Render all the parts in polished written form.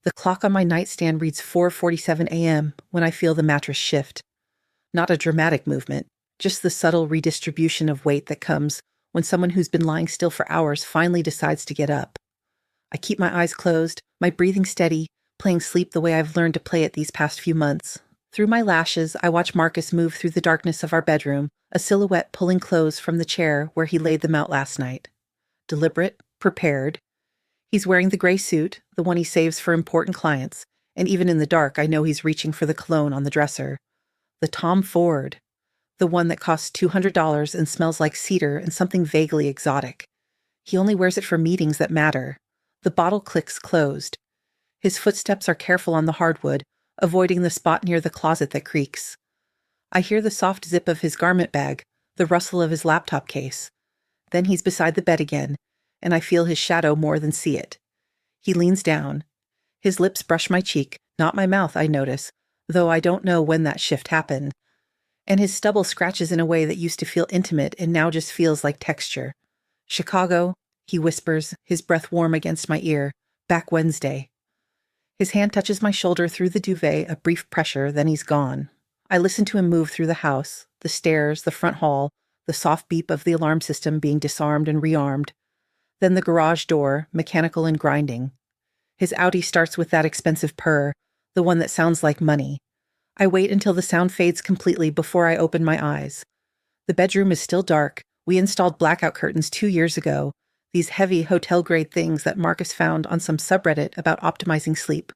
The clock on my nightstand reads 4:47 a.m. when I feel the mattress shift. Not a dramatic movement, just the subtle redistribution of weight that comes when someone who's been lying still for hours finally decides to get up. I keep my eyes closed, my breathing steady, playing sleep the way I've learned to play it these past few months. Through my lashes, I watch Marcus move through the darkness of our bedroom, a silhouette pulling clothes from the chair where he laid them out last night. Deliberate, prepared. He's wearing the gray suit, the one he saves for important clients, and even in the dark I know he's reaching for the cologne on the dresser. The Tom Ford. The one that costs $200 and smells like cedar and something vaguely exotic. He only wears it for meetings that matter. The bottle clicks closed. His footsteps are careful on the hardwood, avoiding the spot near the closet that creaks. I hear the soft zip of his garment bag, the rustle of his laptop case. Then he's beside the bed again, and I feel his shadow more than see it. He leans down. His lips brush my cheek, not my mouth, I notice, though I don't know when that shift happened. And his stubble scratches in a way that used to feel intimate and now just feels like texture. Chicago, he whispers, his breath warm against my ear. Back Wednesday. His hand touches my shoulder through the duvet, a brief pressure, then he's gone. I listen to him move through the house, the stairs, the front hall, the soft beep of the alarm system being disarmed and rearmed. Then the garage door, mechanical and grinding. His Audi starts with that expensive purr, the one that sounds like money. I wait until the sound fades completely before I open my eyes. The bedroom is still dark. We installed blackout curtains 2 years ago, these heavy hotel-grade things that Marcus found on some subreddit about optimizing sleep.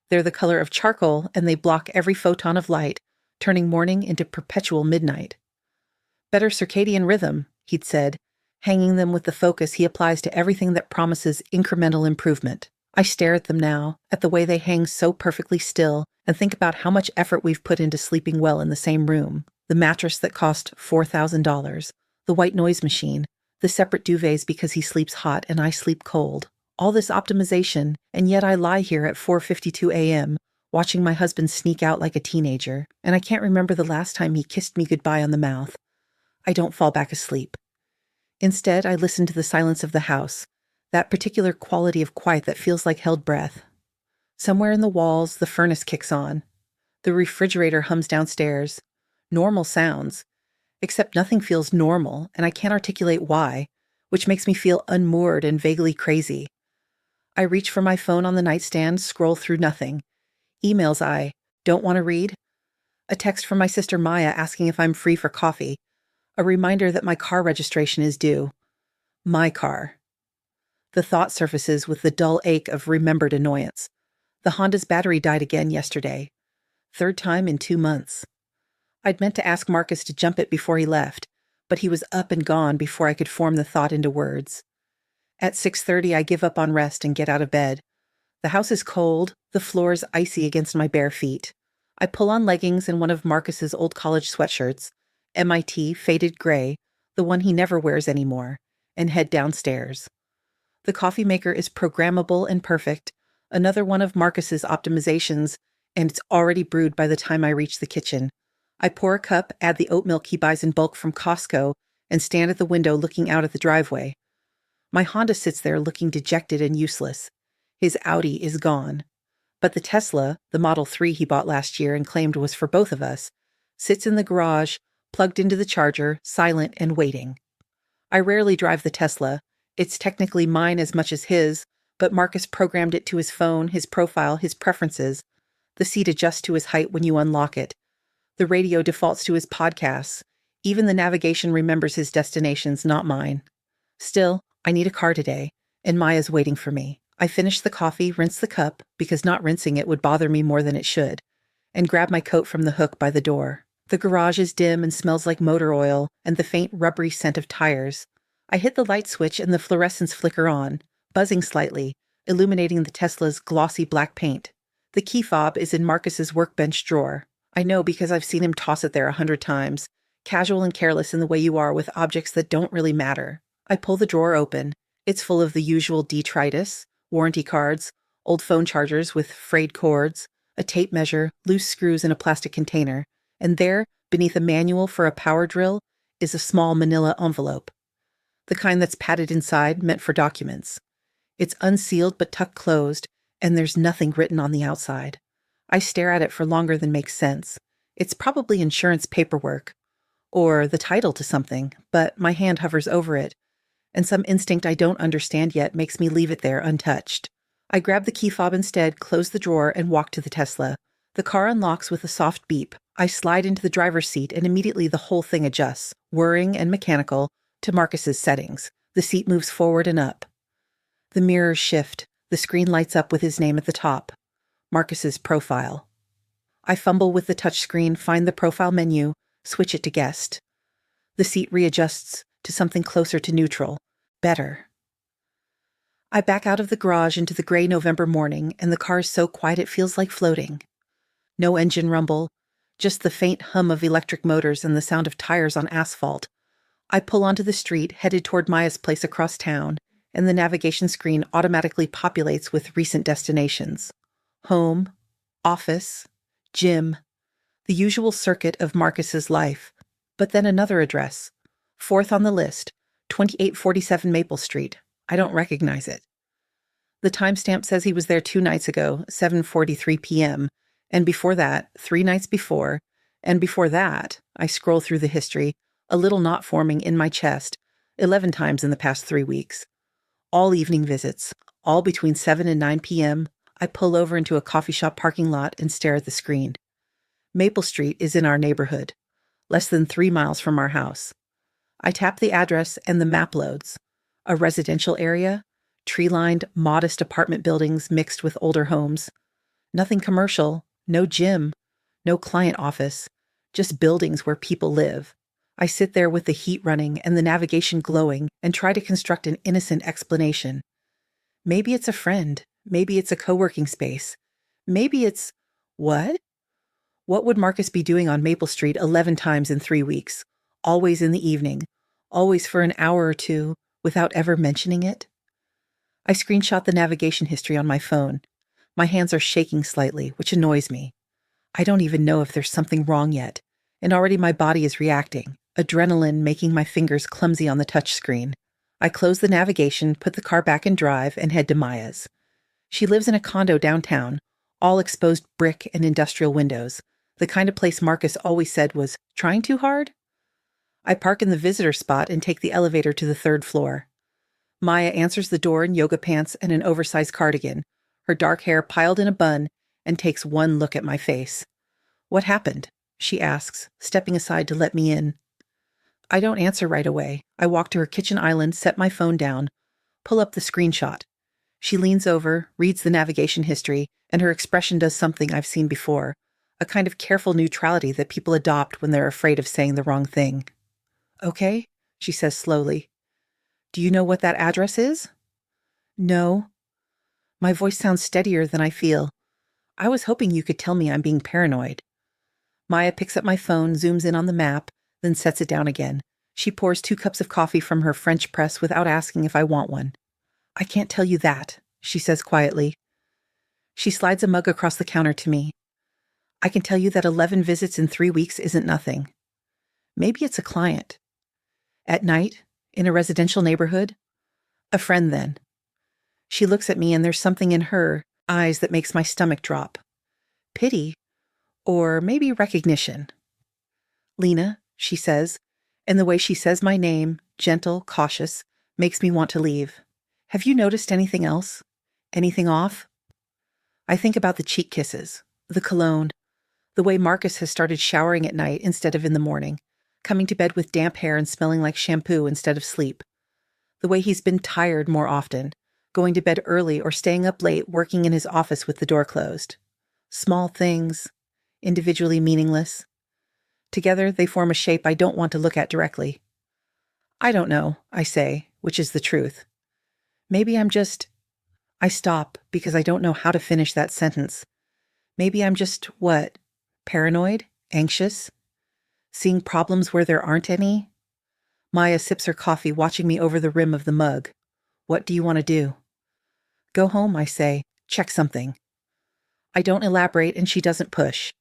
They're the color of charcoal, and they block every photon of light, turning morning into perpetual midnight. Better circadian rhythm, he'd said, hanging them with the focus he applies to everything that promises incremental improvement. I stare at them now, at the way they hang so perfectly still, and think about how much effort we've put into sleeping well in the same room. The mattress that cost $4,000, the white noise machine, the separate duvets because he sleeps hot and I sleep cold. All this optimization, and yet I lie here at 4:52 a.m., watching my husband sneak out like a teenager, and I can't remember the last time he kissed me goodbye on the mouth. I don't fall back asleep. Instead, I listen to the silence of the house, that particular quality of quiet that feels like held breath. Somewhere in the walls, the furnace kicks on. The refrigerator hums downstairs. Normal sounds. Except nothing feels normal, and I can't articulate why, which makes me feel unmoored and vaguely crazy. I reach for my phone on the nightstand, scroll through nothing. Emails I don't want to read. A text from my sister Maya asking if I'm free for coffee. A reminder that my car registration is due. My car. The thought surfaces with the dull ache of remembered annoyance. The Honda's battery died again yesterday. 3rd time in 2 months. I'd meant to ask Marcus to jump it before he left, but he was up and gone before I could form the thought into words. At 6:30, I give up on rest and get out of bed. The house is cold, the floor is icy against my bare feet. I pull on leggings and one of Marcus's old college sweatshirts, MIT faded gray, the one he never wears anymore, and head downstairs. The coffee maker is programmable and perfect, another one of Marcus's optimizations, and it's already brewed by the time I reach the kitchen. I pour a cup, add the oat milk he buys in bulk from Costco, and stand at the window looking out at the driveway. My Honda sits there looking dejected and useless. His Audi is gone. But the Tesla, the Model 3 he bought last year and claimed was for both of us, sits in the garage, plugged into the charger, silent and waiting. I rarely drive the Tesla. It's technically mine as much as his, but Marcus programmed it to his phone, his profile, his preferences. The seat adjusts to his height when you unlock it. The radio defaults to his podcasts. Even the navigation remembers his destinations, not mine. Still, I need a car today, and Maya's waiting for me. I finish the coffee, rinse the cup, because not rinsing it would bother me more than it should, and grab my coat from the hook by the door. The garage is dim and smells like motor oil and the faint rubbery scent of tires. I hit the light switch and the fluorescents flicker on, buzzing slightly, illuminating the Tesla's glossy black paint. The key fob is in Marcus's workbench drawer. I know because I've seen him toss it there 100 times, casual and careless in the way you are with objects that don't really matter. I pull the drawer open. It's full of the usual detritus, warranty cards, old phone chargers with frayed cords, a tape measure, loose screws in a plastic container, and there, beneath a manual for a power drill, is a small manila envelope. The kind that's padded inside, meant for documents. It's unsealed but tucked closed, and there's nothing written on the outside. I stare at it for longer than makes sense. It's probably insurance paperwork, or the title to something, but my hand hovers over it, and some instinct I don't understand yet makes me leave it there untouched. I grab the key fob instead, close the drawer, and walk to the Tesla. The car unlocks with a soft beep. I slide into the driver's seat, and immediately the whole thing adjusts, whirring and mechanical, to Marcus's settings. The seat moves forward and up. The mirrors shift. The screen lights up with his name at the top. Marcus's profile. I fumble with the touchscreen, find the profile menu, switch it to guest. The seat readjusts to something closer to neutral. Better. I back out of the garage into the gray November morning, and the car is so quiet it feels like floating. No engine rumble, just the faint hum of electric motors and the sound of tires on asphalt. I pull onto the street, headed toward Maya's place across town, and the navigation screen automatically populates with recent destinations. Home, office, gym, the usual circuit of Marcus's life. But then another address, fourth on the list, 2847 Maple Street. I don't recognize it. The timestamp says he was there 2 nights ago, 7:43 p.m., and before that, 3 nights before, and before that, I scroll through the history, a little knot forming in my chest, 11 times in the past 3 weeks. All evening visits, all between 7 and 9 p.m., I pull over into a coffee shop parking lot and stare at the screen. Maple Street is in our neighborhood, less than 3 miles from our house. I tap the address and the map loads. A residential area, tree-lined, modest apartment buildings mixed with older homes. Nothing commercial, no gym, no client office, just buildings where people live. I sit there with the heat running and the navigation glowing and try to construct an innocent explanation. Maybe it's a friend. Maybe it's a co-working space. Maybe it's... What? What would Marcus be doing on Maple Street 11 times in 3 weeks? Always in the evening. Always for an hour or two, without ever mentioning it? I screenshot the navigation history on my phone. My hands are shaking slightly, which annoys me. I don't even know if there's something wrong yet, and already my body is reacting, adrenaline making my fingers clumsy on the touchscreen. I close the navigation, put the car back in drive, and head to Maya's. She lives in a condo downtown, all exposed brick and industrial windows, the kind of place Marcus always said was trying too hard. I park in the visitor spot and take the elevator to the 3rd floor. Maya answers the door in yoga pants and an oversized cardigan, her dark hair piled in a bun, and takes one look at my face. "What happened?" she asks, stepping aside to let me in. I don't answer right away. I walk to her kitchen island, set my phone down, pull up the screenshot. She leans over, reads the navigation history, and her expression does something I've seen before, a kind of careful neutrality that people adopt when they're afraid of saying the wrong thing. "Okay," she says slowly. "Do you know what that address is?" "No." My voice sounds steadier than I feel. "I was hoping you could tell me I'm being paranoid." Maya picks up my phone, zooms in on the map, then sets it down again. She pours 2 cups of coffee from her French press without asking if I want one. "I can't tell you that," she says quietly. She slides a mug across the counter to me. "I can tell you that 11 visits in 3 weeks isn't nothing. Maybe it's a client. At night, in a residential neighborhood? A friend, then." She looks at me and there's something in her eyes that makes my stomach drop. Pity, or maybe recognition. "Lena," she says, and the way she says my name, gentle, cautious, makes me want to leave. "Have you noticed anything else? Anything off?" I think about the cheek kisses, the cologne, the way Marcus has started showering at night instead of in the morning, coming to bed with damp hair and smelling like shampoo instead of sleep, the way he's been tired more often, going to bed early or staying up late working in his office with the door closed. Small things, individually meaningless. Together, they form a shape I don't want to look at directly. "I don't know," I say, which is the truth. Maybe I'm just... I stop because I don't know how to finish that sentence. Maybe I'm just, what? Paranoid? Anxious? Seeing problems where there aren't any? Maya sips her coffee, watching me over the rim of the mug. "What do you want to do?" "Go home," I say. "Check something." I don't elaborate and she doesn't push.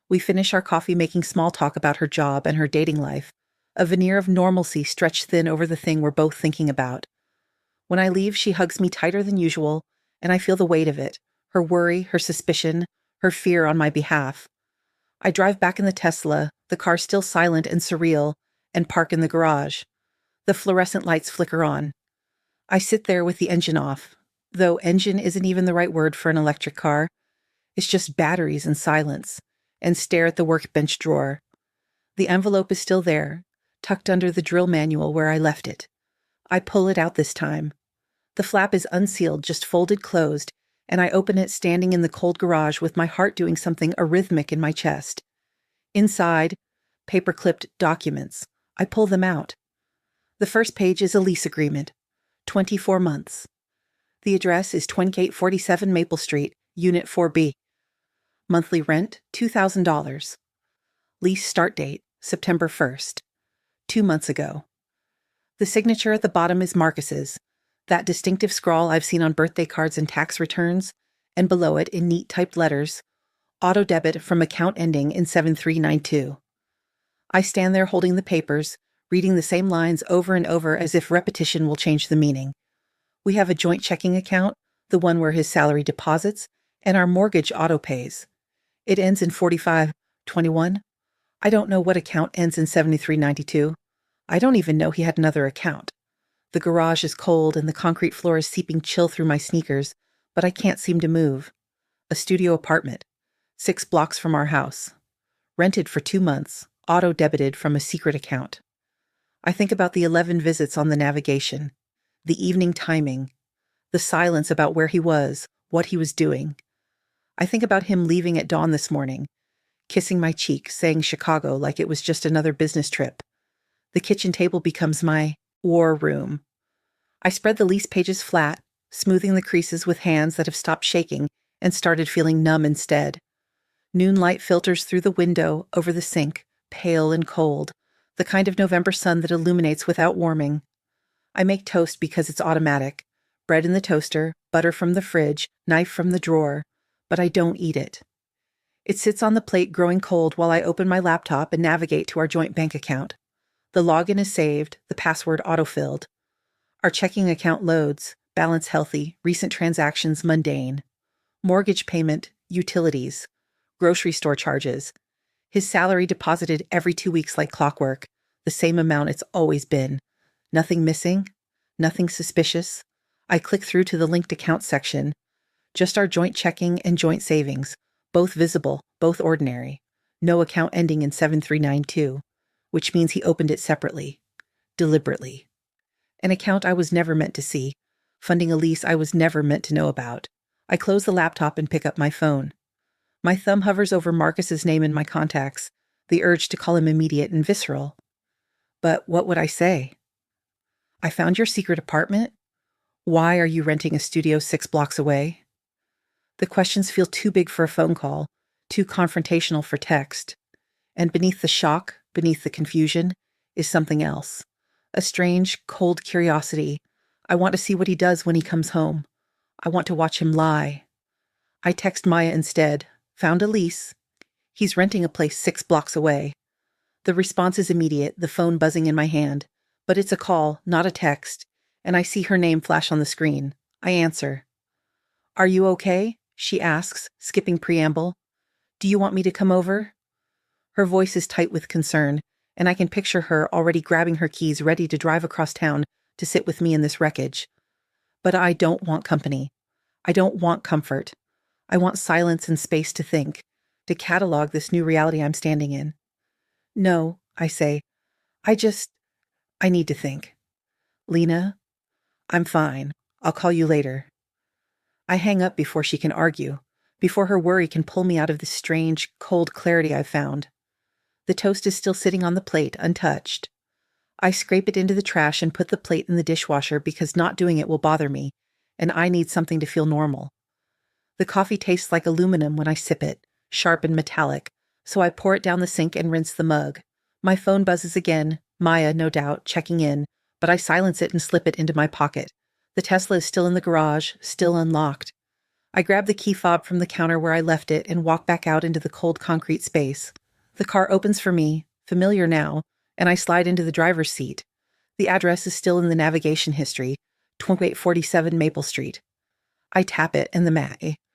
We finish our coffee making small talk about her job and her dating life, a veneer of normalcy stretched thin over the thing we're both thinking about. When I leave, she hugs me tighter than usual, and I feel the weight of it, her worry, her suspicion, her fear on my behalf. I drive back in the Tesla, the car still silent and surreal, and park in the garage. The fluorescent lights flicker on. I sit there with the engine off, though engine isn't even the right word for an electric car. It's just batteries and silence, and stare at the workbench drawer. The envelope is still there, tucked under the drill manual where I left it. I pull it out this time. The flap is unsealed, just folded closed, and I open it standing in the cold garage with my heart doing something arrhythmic in my chest. Inside, paper-clipped documents. I pull them out. The first page is a lease agreement, 24 months. The address is 2847 Maple Street, Unit 4B. Monthly rent, $2,000. Lease start date, September 1st. 2 months ago. The signature at the bottom is Marcus's, that distinctive scrawl I've seen on birthday cards and tax returns, and below it, in neat typed letters, auto debit from account ending in 7392. I stand there holding the papers, reading the same lines over and over as if repetition will change the meaning. We have a joint checking account, the one where his salary deposits, and our mortgage auto pays. It ends in 4521. I don't know what account ends in 7392. I don't even know he had another account. The garage is cold and the concrete floor is seeping chill through my sneakers, but I can't seem to move. A studio apartment, 6 blocks from our house. Rented for 2 months, auto debited from a secret account. I think about the 11 visits on the navigation, the evening timing, the silence about where he was, what he was doing. I think about him leaving at dawn this morning, kissing my cheek, saying Chicago like it was just another business trip. The kitchen table becomes my war room. I spread the lease pages flat, smoothing the creases with hands that have stopped shaking and started feeling numb instead. Noon light filters through the window over the sink, pale and cold, the kind of November sun that illuminates without warming. I make toast because it's automatic. Bread in the toaster, butter from the fridge, knife from the drawer, but I don't eat it. It sits on the plate growing cold while I open my laptop and navigate to our joint bank account. The login is saved, the password autofilled. Our checking account loads, balance healthy, recent transactions mundane. Mortgage payment, utilities, grocery store charges. His salary deposited every 2 weeks like clockwork, the same amount it's always been. Nothing missing, nothing suspicious. I click through to the linked account section. Just our joint checking and joint savings, both visible, both ordinary. No account ending in 7392, which means he opened it separately, deliberately. An account I was never meant to see, funding a lease I was never meant to know about. I close the laptop and pick up my phone. My thumb hovers over Marcus's name in my contacts, the urge to call him immediate and visceral. But what would I say? I found your secret apartment? Why are you renting a studio 6 blocks away? The questions feel too big for a phone call, too confrontational for text. And beneath the shock, beneath the confusion, is something else. A strange, cold curiosity. I want to see what he does when he comes home. I want to watch him lie. I text Maya instead. Found a lease. He's renting a place 6 blocks away. The response is immediate, the phone buzzing in my hand. But it's a call, not a text, and I see her name flash on the screen. I answer. Are you okay? She asks, skipping preamble. Do you want me to come over? Her voice is tight with concern, and I can picture her already grabbing her keys ready to drive across town to sit with me in this wreckage. But I don't want company. I don't want comfort. I want silence and space to think, to catalog this new reality I'm standing in. No, I say. I need to think. Lena, I'm fine. I'll call you later. I hang up before she can argue, before her worry can pull me out of this strange, cold clarity I've found. The toast is still sitting on the plate, untouched. I scrape it into the trash and put the plate in the dishwasher because not doing it will bother me, and I need something to feel normal. The coffee tastes like aluminum when I sip it, sharp and metallic, so I pour it down the sink and rinse the mug. My phone buzzes again, Maya, no doubt, checking in, but I silence it and slip it into my pocket. The Tesla is still in the garage, still unlocked. I grab the key fob from the counter where I left it and walk back out into the cold concrete space. The car opens for me, familiar now, and I slide into the driver's seat. The address is still in the navigation history, 2847 Maple Street. I tap it and the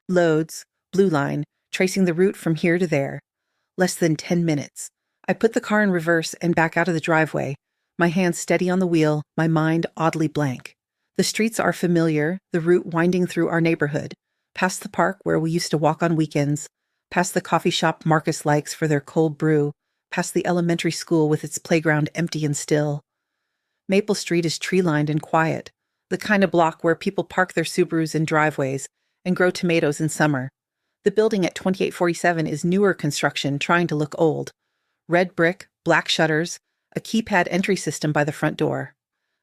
Loads, blue line, tracing the route from here to there. Less than 10 minutes. I put the car in reverse and back out of the driveway, my hands steady on the wheel, my mind oddly blank. The streets are familiar, the route winding through our neighborhood, past the park where we used to walk on weekends, past the coffee shop Marcus likes for their cold brew, past the elementary school with its playground empty and still. Maple Street is tree-lined and quiet, the kind of block where people park their Subarus in driveways and grow tomatoes in summer. The building at 2847 is newer construction trying to look old. Red brick, black shutters, a keypad entry system by the front door.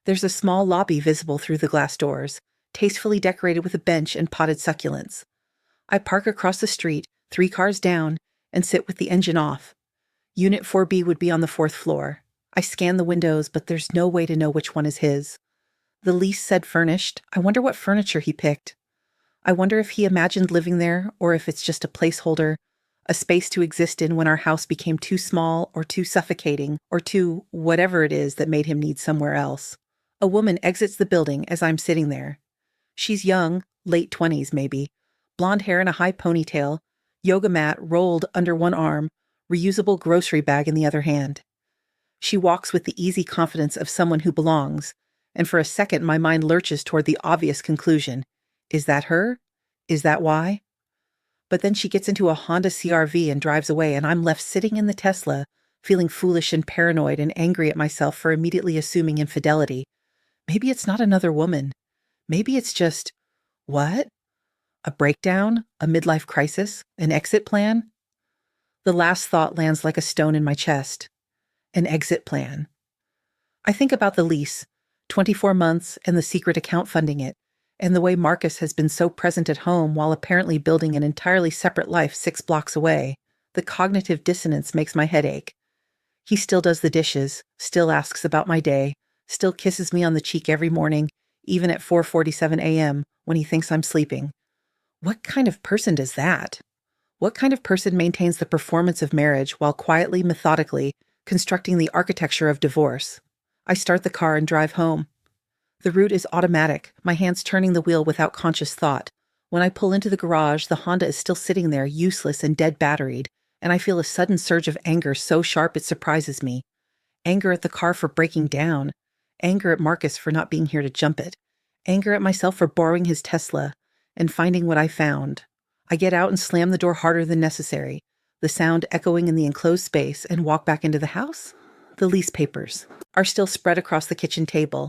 There's a small lobby visible through the glass doors, tastefully decorated with a bench and potted succulents. I park across the street, 3 cars down, and sit with the engine off. Unit 4B would be on the 4th floor. I scan the windows, but there's no way to know which one is his. The lease said furnished. I wonder what furniture he picked. I wonder if he imagined living there, or if it's just a placeholder, a space to exist in when our house became too small or too suffocating or too whatever it is that made him need somewhere else. A woman exits the building as I'm sitting there. She's young, late 20s maybe, blonde hair in a high ponytail, yoga mat rolled under one arm, reusable grocery bag in the other hand. She walks with the easy confidence of someone who belongs, and for a second my mind lurches toward the obvious conclusion. Is that her? Is that why? But then she gets into a Honda CR-V and drives away, and I'm left sitting in the Tesla, feeling foolish and paranoid and angry at myself for immediately assuming infidelity. Maybe it's not another woman. Maybe it's just, what? A breakdown? A midlife crisis? An exit plan? The last thought lands like a stone in my chest. An exit plan. I think about the lease, 24 months and the secret account funding it, and the way Marcus has been so present at home while apparently building an entirely separate life 6 blocks away. The cognitive dissonance makes my head ache. He still does the dishes, still asks about my day, still kisses me on the cheek every morning, even at 4:47 a.m. when he thinks I'm sleeping. What kind of person does that? What kind of person maintains the performance of marriage while quietly, methodically, constructing the architecture of divorce? I start the car and drive home. The route is automatic, my hands turning the wheel without conscious thought. When I pull into the garage, the Honda is still sitting there, useless and dead batteried, and I feel a sudden surge of anger so sharp it surprises me. Anger at the car for breaking down. Anger at Marcus for not being here to jump it. Anger at myself for borrowing his Tesla and finding what I found. I get out and slam the door harder than necessary, the sound echoing in the enclosed space, and walk back into the house. The lease papers are still spread across the kitchen table.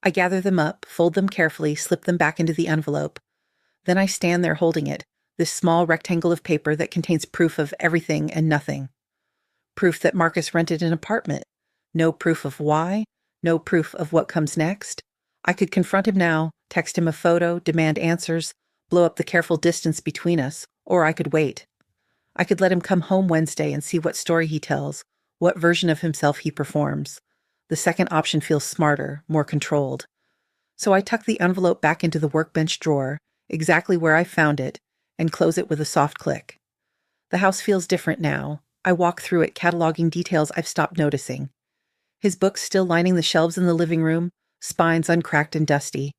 I gather them up, fold them carefully, slip them back into the envelope. Then I stand there holding it, this small rectangle of paper that contains proof of everything and nothing. Proof that Marcus rented an apartment. No proof of why, no proof of what comes next. I could confront him now, text him a photo, demand answers, blow up the careful distance between us, or I could wait. I could let him come home Wednesday and see what story he tells, what version of himself he performs. The second option feels smarter, more controlled. So I tuck the envelope back into the workbench drawer, exactly where I found it, and close it with a soft click. The house feels different now. I walk through it, cataloging details I've stopped noticing. His books still lining the shelves in the living room, spines uncracked and dusty.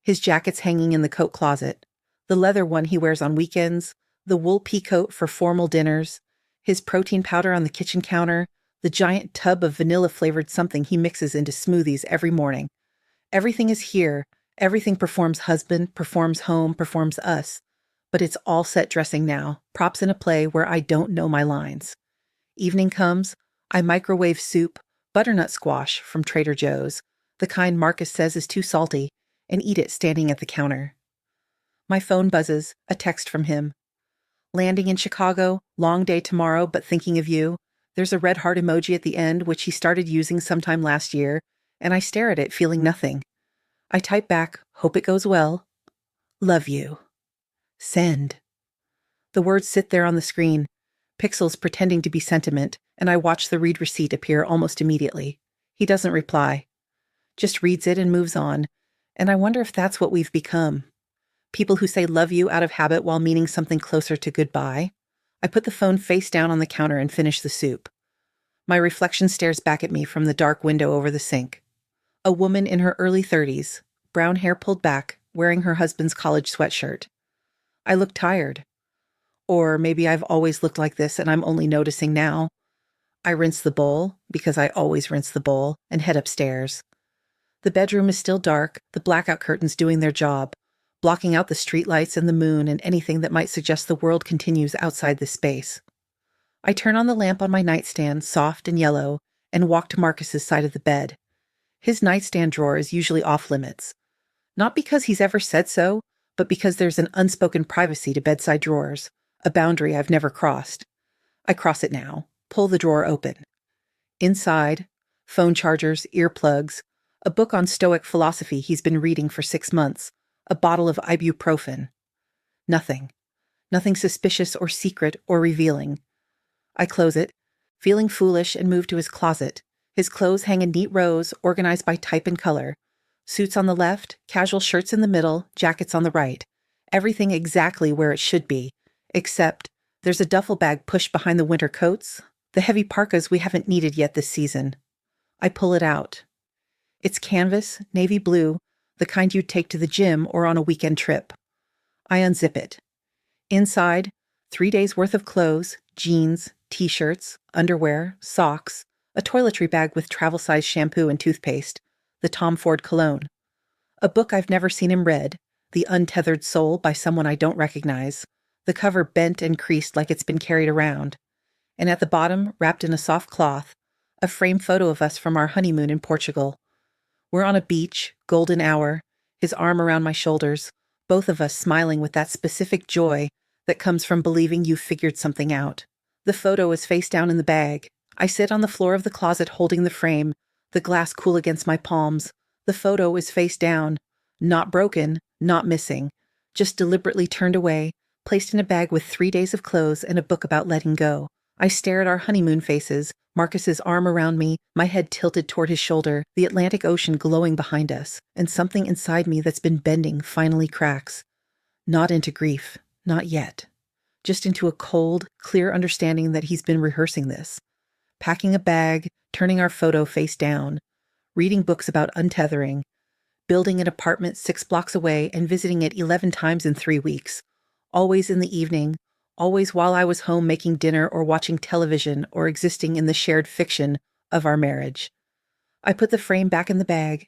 His jackets hanging in the coat closet. The leather one he wears on weekends, the wool peacoat for formal dinners, his protein powder on the kitchen counter, the giant tub of vanilla-flavored something he mixes into smoothies every morning. Everything is here. Everything performs husband, performs home, performs us. But it's all set dressing now, props in a play where I don't know my lines. Evening comes, I microwave soup, butternut squash from Trader Joe's, the kind Marcus says is too salty, and eat it standing at the counter. My phone buzzes, a text from him. Landing in Chicago, long day tomorrow, but thinking of you. There's a red heart emoji at the end, which he started using sometime last year, and I stare at it, feeling nothing. I type back, hope it goes well. Love you. Send. The words sit there on the screen, pixels pretending to be sentiment, and I watch the read receipt appear almost immediately. He doesn't reply, just reads it and moves on, and I wonder if that's what we've become. People who say love you out of habit while meaning something closer to goodbye. I put the phone face down on the counter and finish the soup. My reflection stares back at me from the dark window over the sink. A woman in her early 30s, brown hair pulled back, wearing her husband's college sweatshirt. I look tired. Or maybe I've always looked like this and I'm only noticing now. I rinse the bowl, because I always rinse the bowl, and head upstairs. The bedroom is still dark, the blackout curtains doing their job, blocking out the streetlights and the moon and anything that might suggest the world continues outside this space. I turn on the lamp on my nightstand, soft and yellow, and walk to Marcus's side of the bed. His nightstand drawer is usually off limits. Not because he's ever said so, but because there's an unspoken privacy to bedside drawers, a boundary I've never crossed. I cross it now, pull the drawer open. Inside, phone chargers, earplugs, a book on Stoic philosophy he's been reading for 6 months, a bottle of ibuprofen. Nothing. Nothing suspicious or secret or revealing. I close it, feeling foolish, and move to his closet. His clothes hang in neat rows, organized by type and color. Suits on the left, casual shirts in the middle, jackets on the right. Everything exactly where it should be, except there's a duffel bag pushed behind the winter coats, the heavy parkas we haven't needed yet this season. I pull it out. It's canvas, navy blue, the kind you'd take to the gym or on a weekend trip. I unzip it. Inside, 3 days' worth of clothes, jeans, t-shirts, underwear, socks, a toiletry bag with travel-size shampoo and toothpaste, the Tom Ford cologne. A book I've never seen him read, The Untethered Soul by someone I don't recognize, the cover bent and creased like it's been carried around. And at the bottom, wrapped in a soft cloth, a framed photo of us from our honeymoon in Portugal. We're on a beach, golden hour, his arm around my shoulders, both of us smiling with that specific joy that comes from believing you've figured something out. The photo is face down in the bag. I sit on the floor of the closet holding the frame, the glass cool against my palms. The photo is face down, not broken, not missing, just deliberately turned away, placed in a bag with 3 days of clothes and a book about letting go. I stare at our honeymoon faces, Marcus's arm around me, my head tilted toward his shoulder, the Atlantic Ocean glowing behind us, and something inside me that's been bending finally cracks. Not into grief, not yet. Just into a cold, clear understanding that he's been rehearsing this. Packing a bag, turning our photo face down, reading books about untethering, building an apartment 6 blocks away and visiting it 11 times in 3 weeks, always in the evening, always while I was home making dinner or watching television or existing in the shared fiction of our marriage. I put the frame back in the bag,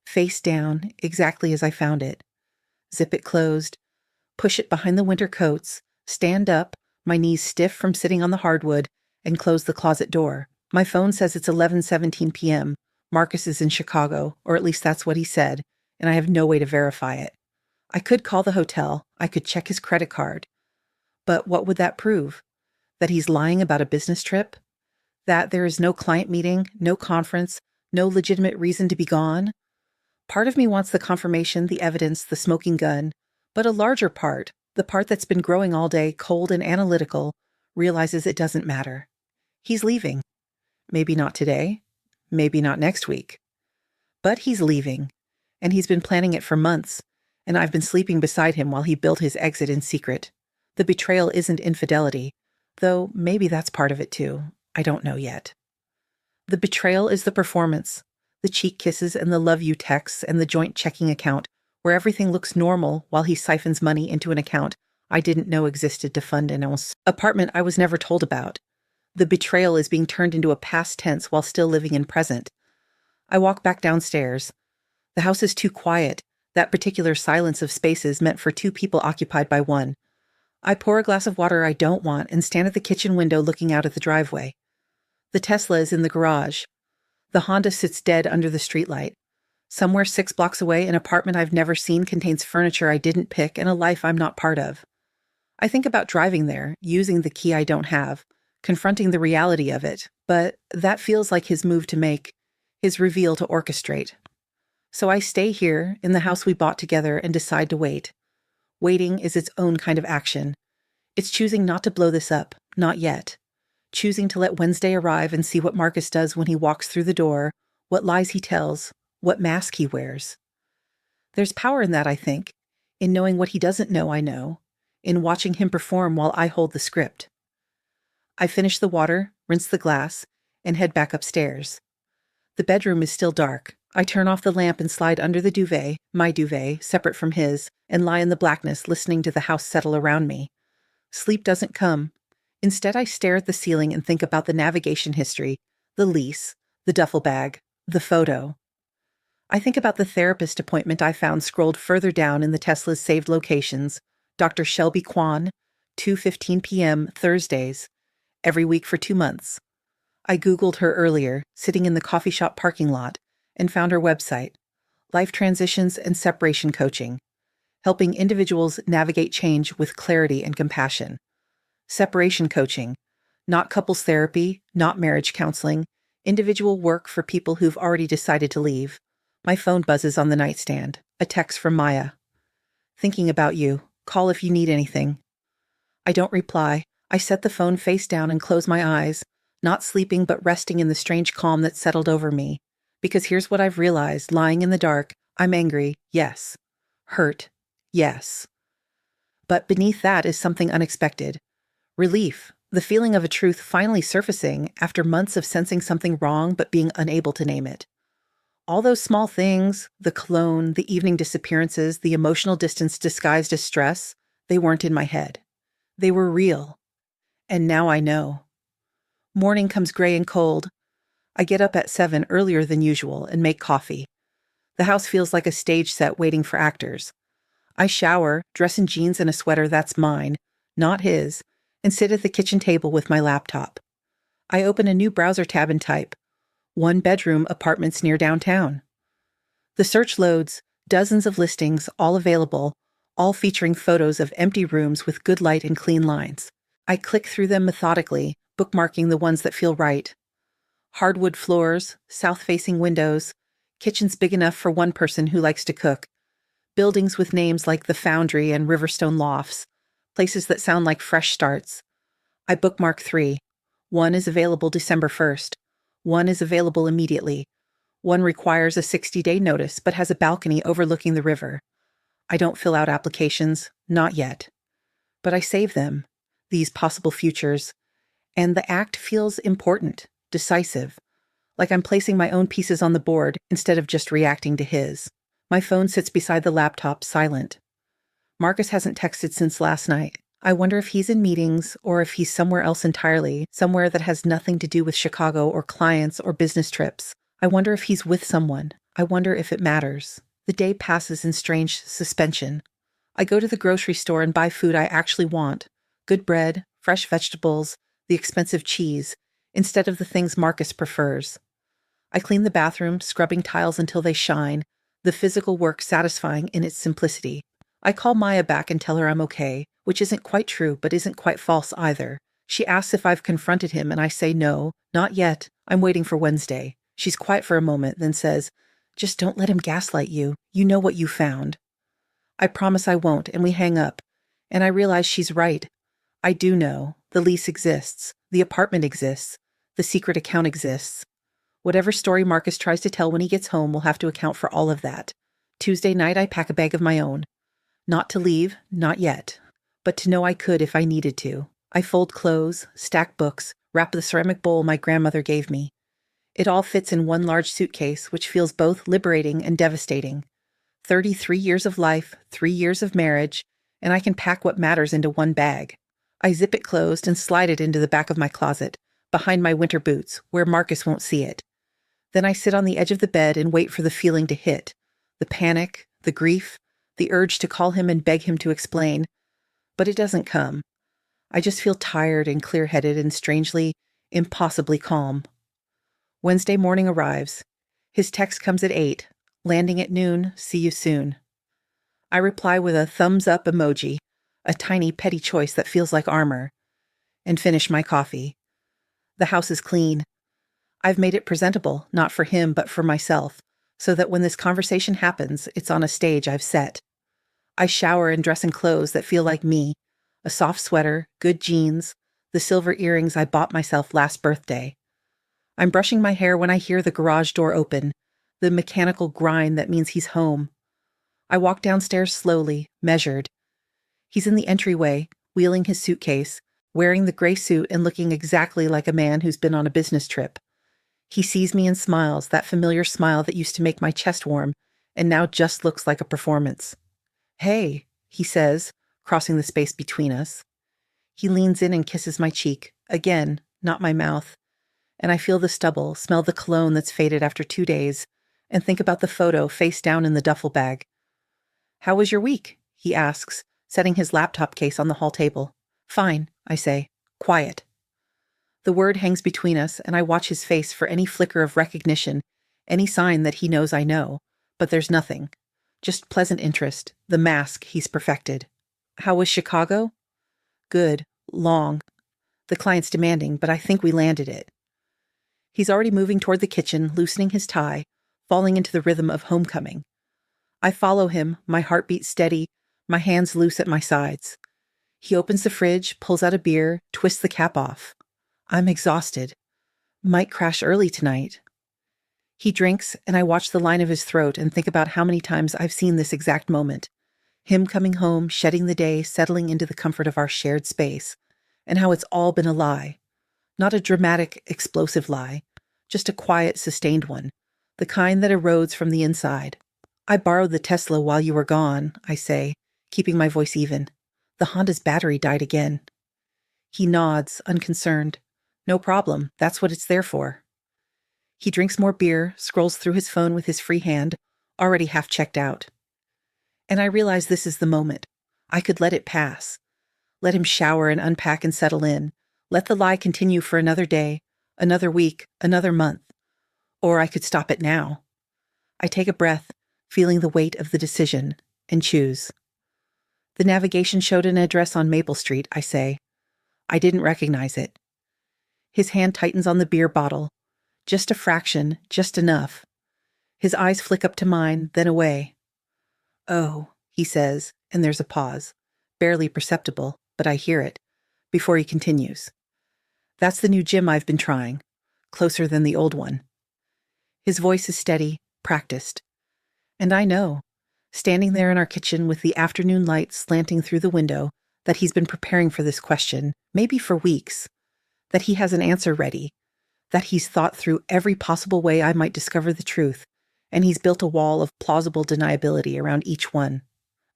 face down, exactly as I found it. Zip it closed, push it behind the winter coats, stand up, my knees stiff from sitting on the hardwood, and close the closet door. My phone says it's 11:17 p.m. Marcus is in Chicago, or at least that's what he said, and I have no way to verify it. I could call the hotel, I could check his credit card. But what would that prove? That he's lying about a business trip? That there is no client meeting, no conference, no legitimate reason to be gone? Part of me wants the confirmation, the evidence, the smoking gun, but a larger part, the part that's been growing all day, cold and analytical, realizes it doesn't matter. He's leaving. Maybe not today, maybe not next week. But he's leaving, and he's been planning it for months, and I've been sleeping beside him while he built his exit in secret. The betrayal isn't infidelity, though maybe that's part of it too. I don't know yet. The betrayal is the performance, the cheek kisses and the love you texts and the joint checking account where everything looks normal while he siphons money into an account I didn't know existed to fund an apartment I was never told about. The betrayal is being turned into a past tense while still living in present. I walk back downstairs. The house is too quiet, that particular silence of spaces meant for 2 people occupied by one. I pour a glass of water I don't want and stand at the kitchen window looking out at the driveway. The Tesla is in the garage. The Honda sits dead under the streetlight. Somewhere 6 blocks away, an apartment I've never seen contains furniture I didn't pick and a life I'm not part of. I think about driving there, using the key I don't have, confronting the reality of it, but that feels like his move to make, his reveal to orchestrate. So I stay here, in the house we bought together, and decide to wait. Waiting is its own kind of action. It's choosing not to blow this up, not yet. Choosing to let Wednesday arrive and see what Marcus does when he walks through the door, what lies he tells, what mask he wears. There's power in that, I think, in knowing what he doesn't know I know, in watching him perform while I hold the script. I finish the water, rinse the glass, and head back upstairs. The bedroom is still dark. I turn off the lamp and slide under the duvet, my duvet, separate from his, and lie in the blackness listening to the house settle around me. Sleep doesn't come. Instead, I stare at the ceiling and think about the navigation history, the lease, the duffel bag, the photo. I think about the therapist appointment I found scrolled further down in the Tesla's saved locations, Dr. Shelby Kwan, 2:15 p.m. Thursdays, every week for 2 months. I Googled her earlier, sitting in the coffee shop parking lot, and found her website, Life Transitions and Separation Coaching, helping individuals navigate change with clarity and compassion. Separation coaching, not couples therapy, not marriage counseling, individual work for people who've already decided to leave. My phone buzzes on the nightstand, a text from Maya. Thinking about you. Call if you need anything. I don't reply. I set the phone face down and close my eyes, not sleeping but resting in the strange calm that settled over me. Because here's what I've realized, lying in the dark, I'm angry, yes. Hurt, yes. But beneath that is something unexpected. Relief, the feeling of a truth finally surfacing after months of sensing something wrong but being unable to name it. All those small things, the cologne, the evening disappearances, the emotional distance disguised as stress, they weren't in my head. They were real. And now I know. Morning comes gray and cold. I get up at 7 earlier than usual and make coffee. The house feels like a stage set waiting for actors. I shower, dress in jeans and a sweater that's mine, not his, and sit at the kitchen table with my laptop. I open a new browser tab and type, 1-bedroom apartments near downtown. The search loads, dozens of listings, all available, all featuring photos of empty rooms with good light and clean lines. I click through them methodically, bookmarking the ones that feel right. Hardwood floors, south-facing windows, kitchens big enough for one person who likes to cook, buildings with names like The Foundry and Riverstone Lofts, places that sound like fresh starts. I bookmark 3. One is available December 1st. One is available immediately. One requires a 60-day notice but has a balcony overlooking the river. I don't fill out applications, not yet. But I save them, these possible futures, and the act feels important, decisive, like I'm placing my own pieces on the board instead of just reacting to his. My phone sits beside the laptop, silent. Marcus hasn't texted since last night. I wonder if he's in meetings or if he's somewhere else entirely, somewhere that has nothing to do with Chicago or clients or business trips. I wonder if he's with someone. I wonder if it matters. The day passes in strange suspension. I go to the grocery store and buy food I actually want. Good bread, fresh vegetables, the expensive cheese, instead of the things Marcus prefers. I clean the bathroom, scrubbing tiles until they shine, the physical work satisfying in its simplicity. I call Maya back and tell her I'm okay, which isn't quite true but isn't quite false either. She asks if I've confronted him and I say no, not yet. I'm waiting for Wednesday. She's quiet for a moment, then says, "Just don't let him gaslight you. You know what you found." I promise I won't, and we hang up. And I realize she's right. I do know. The lease exists. The apartment exists. The secret account exists. Whatever story Marcus tries to tell when he gets home will have to account for all of that. Tuesday night, I pack a bag of my own. Not to leave, not yet. But to know I could if I needed to. I fold clothes, stack books, wrap the ceramic bowl my grandmother gave me. It all fits in one large suitcase, which feels both liberating and devastating. 33 years of life, 3 years of marriage, and I can pack what matters into one bag. I zip it closed and slide it into the back of my closet, behind my winter boots, where Marcus won't see it. Then I sit on the edge of the bed and wait for the feeling to hit. The panic, the grief, the urge to call him and beg him to explain. But it doesn't come. I just feel tired and clear-headed and strangely, impossibly calm. Wednesday morning arrives. His text comes at 8. Landing at noon, see you soon. I reply with a thumbs-up emoji, a tiny petty choice that feels like armor, and finish my coffee. The house is clean. I've made it presentable, not for him but for myself, so that when this conversation happens, it's on a stage I've set. I shower and dress in clothes that feel like me, a soft sweater, good jeans, the silver earrings I bought myself last birthday. I'm brushing my hair when I hear the garage door open, the mechanical grind that means he's home. I walk downstairs slowly, measured. He's in the entryway, wheeling his suitcase, wearing the gray suit and looking exactly like a man who's been on a business trip. He sees me and smiles, that familiar smile that used to make my chest warm, and now just looks like a performance. Hey, he says, crossing the space between us. He leans in and kisses my cheek, again, not my mouth, and I feel the stubble, smell the cologne that's faded after 2 days, and think about the photo face down in the duffel bag. How was your week? He asks, setting his laptop case on the hall table. Fine, I say. Quiet. The word hangs between us, and I watch his face for any flicker of recognition, any sign that he knows I know, but there's nothing. Just pleasant interest, the mask he's perfected. How was Chicago? Good. Long. The client's demanding, but I think we landed it. He's already moving toward the kitchen, loosening his tie, falling into the rhythm of homecoming. I follow him, my heartbeat steady, my hands loose at my sides. He opens the fridge, pulls out a beer, twists the cap off. I'm exhausted. Might crash early tonight. He drinks, and I watch the line of his throat and think about how many times I've seen this exact moment. Him coming home, shedding the day, settling into the comfort of our shared space, and how it's all been a lie. Not a dramatic, explosive lie, just a quiet, sustained one, the kind that erodes from the inside. I borrowed the Tesla while you were gone, I say, keeping my voice even. The Honda's battery died again. He nods, unconcerned. No problem, that's what it's there for. He drinks more beer, scrolls through his phone with his free hand, already half checked out. And I realize this is the moment. I could let it pass. Let him shower and unpack and settle in. Let the lie continue for another day, another week, another month. Or I could stop it now. I take a breath, feeling the weight of the decision, and choose. The navigation showed an address on Maple Street, I say. I didn't recognize it. His hand tightens on the beer bottle. Just a fraction, just enough. His eyes flick up to mine, then away. Oh, he says, and there's a pause. Barely perceptible, but I hear it, before he continues. That's the new gym I've been trying, closer than the old one. His voice is steady, practiced. And I know, standing there in our kitchen with the afternoon light slanting through the window, that he's been preparing for this question, maybe for weeks, that he has an answer ready, that he's thought through every possible way I might discover the truth, and he's built a wall of plausible deniability around each one.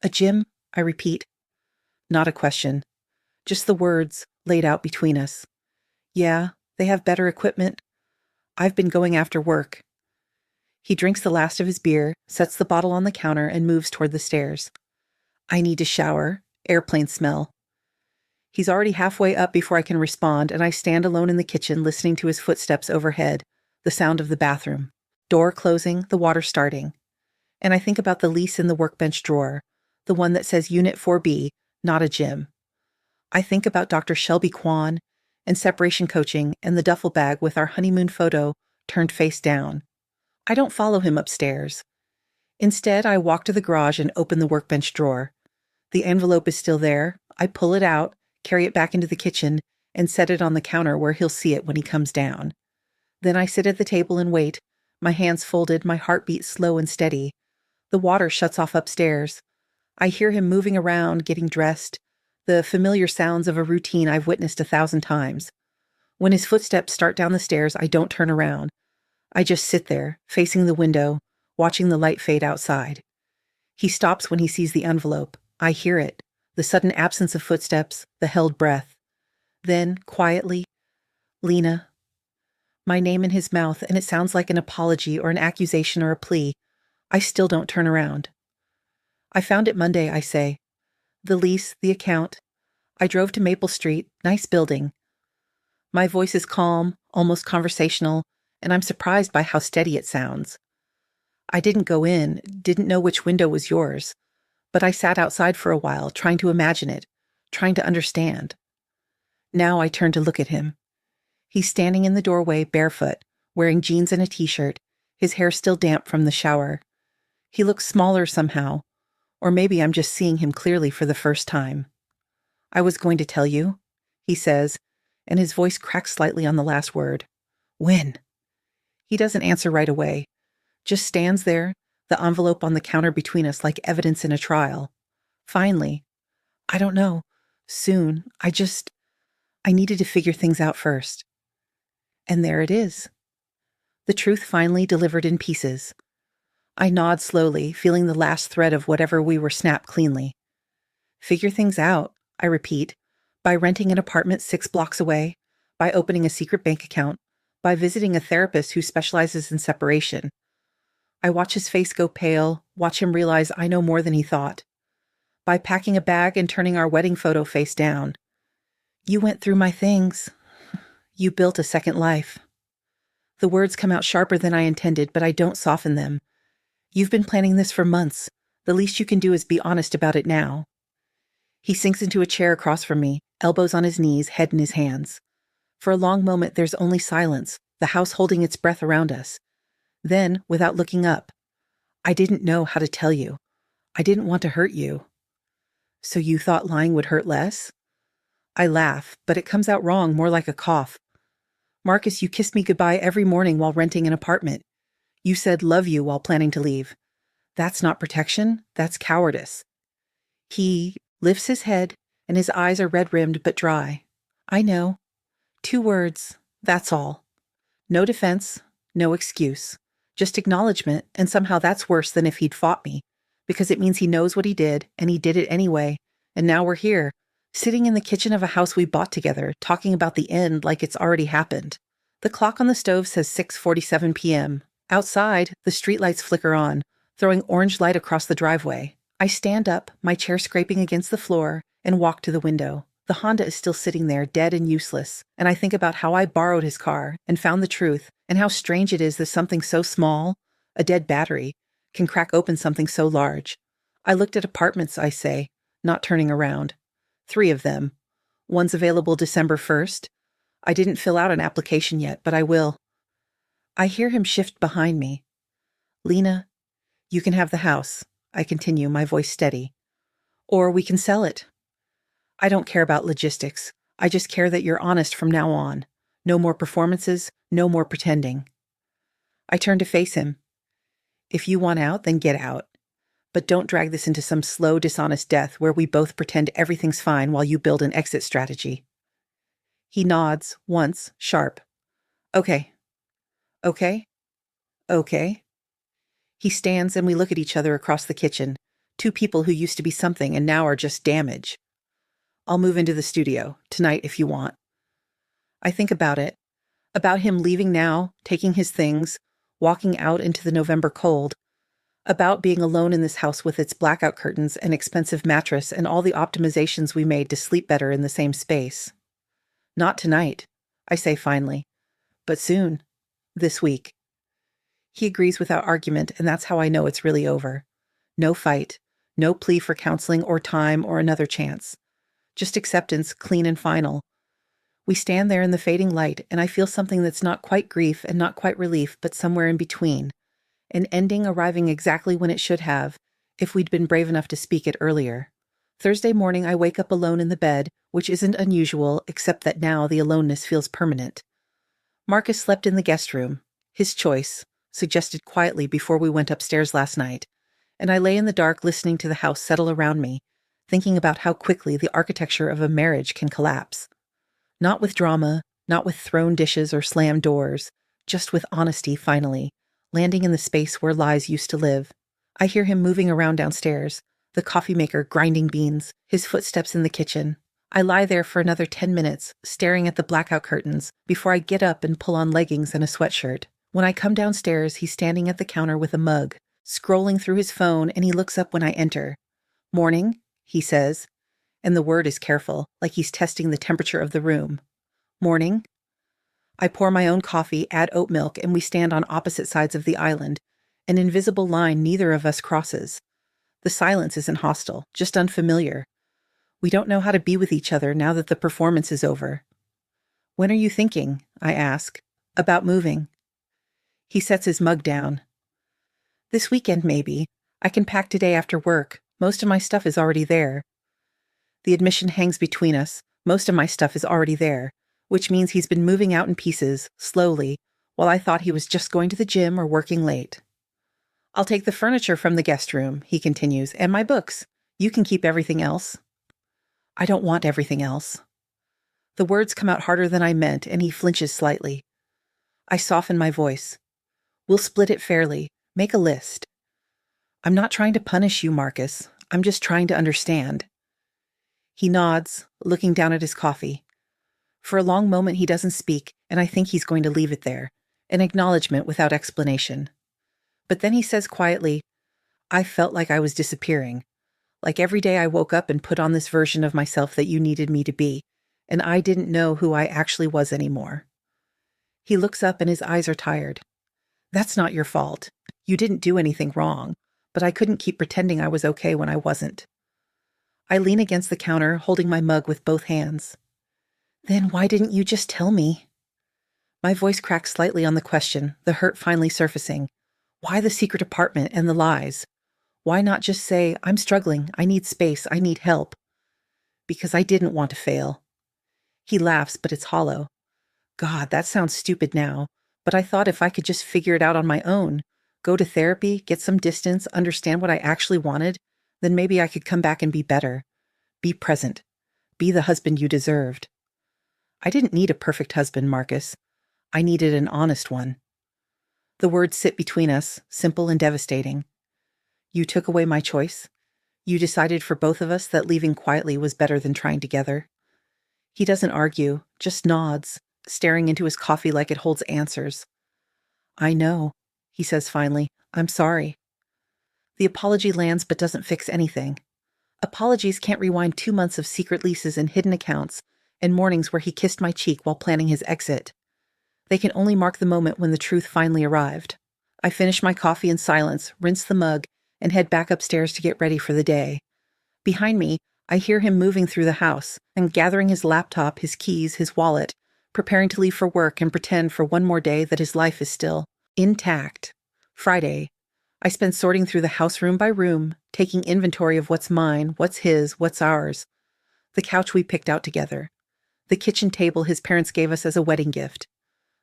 A gym? I repeat. Not a question. Just the words laid out between us. Yeah, they have better equipment. I've been going after work. He drinks the last of his beer, sets the bottle on the counter, and moves toward the stairs. I need to shower. Airplane smell. He's already halfway up before I can respond, and I stand alone in the kitchen listening to his footsteps overhead, the sound of the bathroom. Door closing, the water starting. And I think about the lease in the workbench drawer, the one that says Unit 4B, not a gym. I think about Dr. Shelby Kwan and separation coaching and the duffel bag with our honeymoon photo turned face down. I don't follow him upstairs. Instead, I walk to the garage and open the workbench drawer. The envelope is still there. I pull it out, carry it back into the kitchen, and set it on the counter where he'll see it when he comes down. Then I sit at the table and wait, my hands folded, my heartbeat slow and steady. The water shuts off upstairs. I hear him moving around, getting dressed, the familiar sounds of a routine I've witnessed 1,000 times. When his footsteps start down the stairs, I don't turn around. I just sit there, facing the window, watching the light fade outside. He stops when he sees the envelope. I hear it, the sudden absence of footsteps, the held breath. Then, quietly, Lena. My name in his mouth, and it sounds like an apology or an accusation or a plea. I still don't turn around. I found it Monday, I say. The lease, the account. I drove to Maple Street, nice building. My voice is calm, almost conversational, and I'm surprised by how steady it sounds. I didn't go in, didn't know which window was yours, but I sat outside for a while, trying to imagine it, trying to understand. Now I turn to look at him. He's standing in the doorway, barefoot, wearing jeans and a t-shirt, his hair still damp from the shower. He looks smaller somehow, or maybe I'm just seeing him clearly for the first time. I was going to tell you, he says, and his voice cracks slightly on the last word. When? He doesn't answer right away, just stands there, the envelope on the counter between us like evidence in a trial. Finally, I don't know, soon, I needed to figure things out first. And there it is. The truth finally delivered in pieces. I nod slowly, feeling the last thread of whatever we were snapped cleanly. Figure things out, I repeat, by renting an apartment 6 blocks away, by opening a secret bank account, by visiting a therapist who specializes in separation. I watch his face go pale, watch him realize I know more than he thought. By packing a bag and turning our wedding photo face down. You went through my things. You built a second life. The words come out sharper than I intended, but I don't soften them. You've been planning this for months. The least you can do is be honest about it now. He sinks into a chair across from me, elbows on his knees, head in his hands. For a long moment, there's only silence, the house holding its breath around us. Then, without looking up, I didn't know how to tell you. I didn't want to hurt you. So you thought lying would hurt less? I laugh, but it comes out wrong, more like a cough. Marcus, you kissed me goodbye every morning while renting an apartment. You said love you while planning to leave. That's not protection, that's cowardice. He lifts his head, and his eyes are red-rimmed but dry. I know. 2 words, that's all. No defense, no excuse. Just acknowledgement, and somehow that's worse than if he'd fought me, because it means he knows what he did, and he did it anyway, and now we're here, sitting in the kitchen of a house we bought together, talking about the end like it's already happened. The clock on the stove says 6:47 p.m. Outside, the streetlights flicker on, throwing orange light across the driveway. I stand up, my chair scraping against the floor, and walk to the window. The Honda is still sitting there, dead and useless, and I think about how I borrowed his car and found the truth, and how strange it is that something so small, a dead battery, can crack open something so large. I looked at apartments, I say, not turning around. 3 of them. One's available December 1st. I didn't fill out an application yet, but I will. I hear him shift behind me. Lena, you can have the house, I continue, my voice steady. Or we can sell it. I don't care about logistics. I just care that you're honest from now on. No more performances, no more pretending. I turn to face him. If you want out, then get out. But don't drag this into some slow, dishonest death where we both pretend everything's fine while you build an exit strategy. He nods, once, sharp. Okay. Okay? Okay. He stands and we look at each other across the kitchen. 2 people who used to be something and now are just damage. I'll move into the studio, tonight if you want. I think about it. About him leaving now, taking his things, walking out into the November cold. About being alone in this house with its blackout curtains and expensive mattress and all the optimizations we made to sleep better in the same space. Not tonight, I say finally, but soon, this week. He agrees without argument, and that's how I know it's really over. No fight, no plea for counseling or time or another chance. Just acceptance, clean and final. We stand there in the fading light, and I feel something that's not quite grief and not quite relief, but somewhere in between. An ending arriving exactly when it should have, if we'd been brave enough to speak it earlier. Thursday morning I wake up alone in the bed, which isn't unusual, except that now the aloneness feels permanent. Marcus slept in the guest room, his choice, suggested quietly before we went upstairs last night, and I lay in the dark listening to the house settle around me, thinking about how quickly the architecture of a marriage can collapse. Not with drama, not with thrown dishes or slammed doors, just with honesty finally, landing in the space where lies used to live. I hear him moving around downstairs, the coffee maker grinding beans, his footsteps in the kitchen. I lie there for another 10 minutes, staring at the blackout curtains, before I get up and pull on leggings and a sweatshirt. When I come downstairs, he's standing at the counter with a mug, scrolling through his phone, and he looks up when I enter. Morning, he says, and the word is careful, like he's testing the temperature of the room. Morning. I pour my own coffee, add oat milk, and we stand on opposite sides of the island, an invisible line neither of us crosses. The silence isn't hostile, just unfamiliar. We don't know how to be with each other now that the performance is over. When are you thinking, I ask, about moving? He sets his mug down. This weekend, maybe. I can pack today after work. Most of my stuff is already there. The admission hangs between us. Most of my stuff is already there, which means he's been moving out in pieces, slowly, while I thought he was just going to the gym or working late. I'll take the furniture from the guest room, he continues, and my books. You can keep everything else. I don't want everything else. The words come out harder than I meant, and he flinches slightly. I soften my voice. We'll split it fairly. Make a list. I'm not trying to punish you, Marcus. I'm just trying to understand. He nods, looking down at his coffee. For a long moment he doesn't speak, and I think he's going to leave it there, an acknowledgement without explanation. But then he says quietly, I felt like I was disappearing. Like every day I woke up and put on this version of myself that you needed me to be, and I didn't know who I actually was anymore. He looks up and his eyes are tired. That's not your fault. You didn't do anything wrong, but I couldn't keep pretending I was okay when I wasn't. I lean against the counter, holding my mug with both hands. Then why didn't you just tell me? My voice cracks slightly on the question, the hurt finally surfacing. Why the secret apartment and the lies? Why not just say, I'm struggling, I need space, I need help? Because I didn't want to fail. He laughs, but it's hollow. God, that sounds stupid now, but I thought if I could just figure it out on my own, go to therapy, get some distance, understand what I actually wanted, then maybe I could come back and be better. Be present. Be the husband you deserved. I didn't need a perfect husband, Marcus. I needed an honest one. The words sit between us, simple and devastating. You took away my choice. You decided for both of us that leaving quietly was better than trying together. He doesn't argue, just nods, staring into his coffee like it holds answers. I know, he says finally. I'm sorry. The apology lands but doesn't fix anything. Apologies can't rewind 2 months of secret leases and hidden accounts and mornings where he kissed my cheek while planning his exit. They can only mark the moment when the truth finally arrived. I finish my coffee in silence, rinse the mug, and head back upstairs to get ready for the day. Behind me, I hear him moving through the house and gathering his laptop, his keys, his wallet, preparing to leave for work and pretend for one more day that his life is still intact. Friday. I spend sorting through the house room by room, taking inventory of what's mine, what's his, what's ours. The couch we picked out together. The kitchen table his parents gave us as a wedding gift.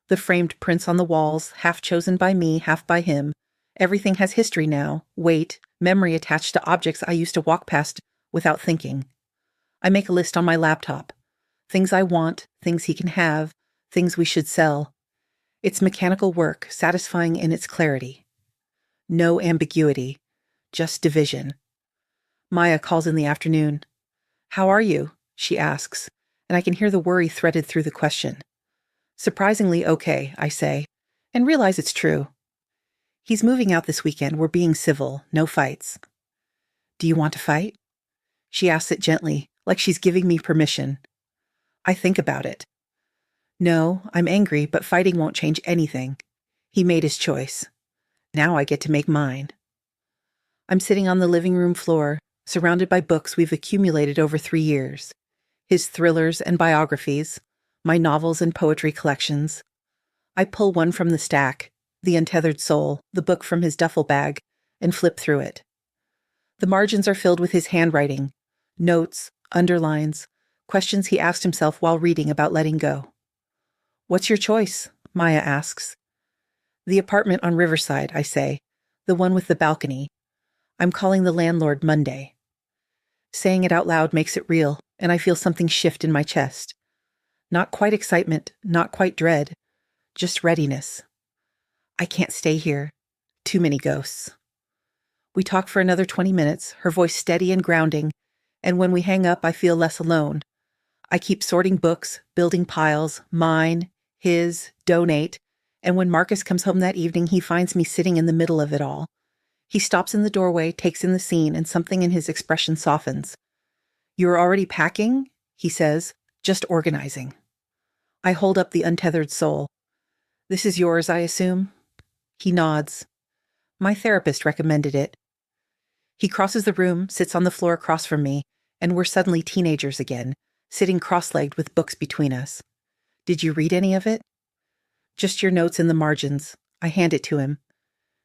The framed prints on the walls, half chosen by me, half by him. Everything has history now, weight, memory attached to objects I used to walk past without thinking. I make a list on my laptop. Things I want, things he can have, things we should sell. It's mechanical work, satisfying in its clarity. No ambiguity, just division. Maya calls in the afternoon. How are you? She asks, and I can hear the worry threaded through the question. Surprisingly okay, I say, and realize it's true. He's moving out this weekend. We're being civil, no fights. Do you want to fight? She asks it gently, like she's giving me permission. I think about it. No, I'm angry, but fighting won't change anything. He made his choice. Now I get to make mine. I'm sitting on the living room floor, surrounded by books we've accumulated over 3 years. His thrillers and biographies, my novels and poetry collections. I pull one from the stack, The Untethered Soul, the book from his duffel bag, and flip through it. The margins are filled with his handwriting, notes, underlines, questions he asked himself while reading about letting go. What's your choice? Maya asks. The apartment on Riverside, I say, the one with the balcony. I'm calling the landlord Monday. Saying it out loud makes it real, and I feel something shift in my chest. Not quite excitement, not quite dread, just readiness. I can't stay here. Too many ghosts. We talk for another 20 minutes, her voice steady and grounding, and when we hang up, I feel less alone. I keep sorting books, building piles, mine, his, donate, and when Marcus comes home that evening, he finds me sitting in the middle of it all. He stops in the doorway, takes in the scene, and something in his expression softens. You're already packing? He says, just organizing. I hold up The Untethered Soul. This is yours, I assume? He nods. My therapist recommended it. He crosses the room, sits on the floor across from me, and we're suddenly teenagers again, sitting cross-legged with books between us. Did you read any of it? Just your notes in the margins. I hand it to him.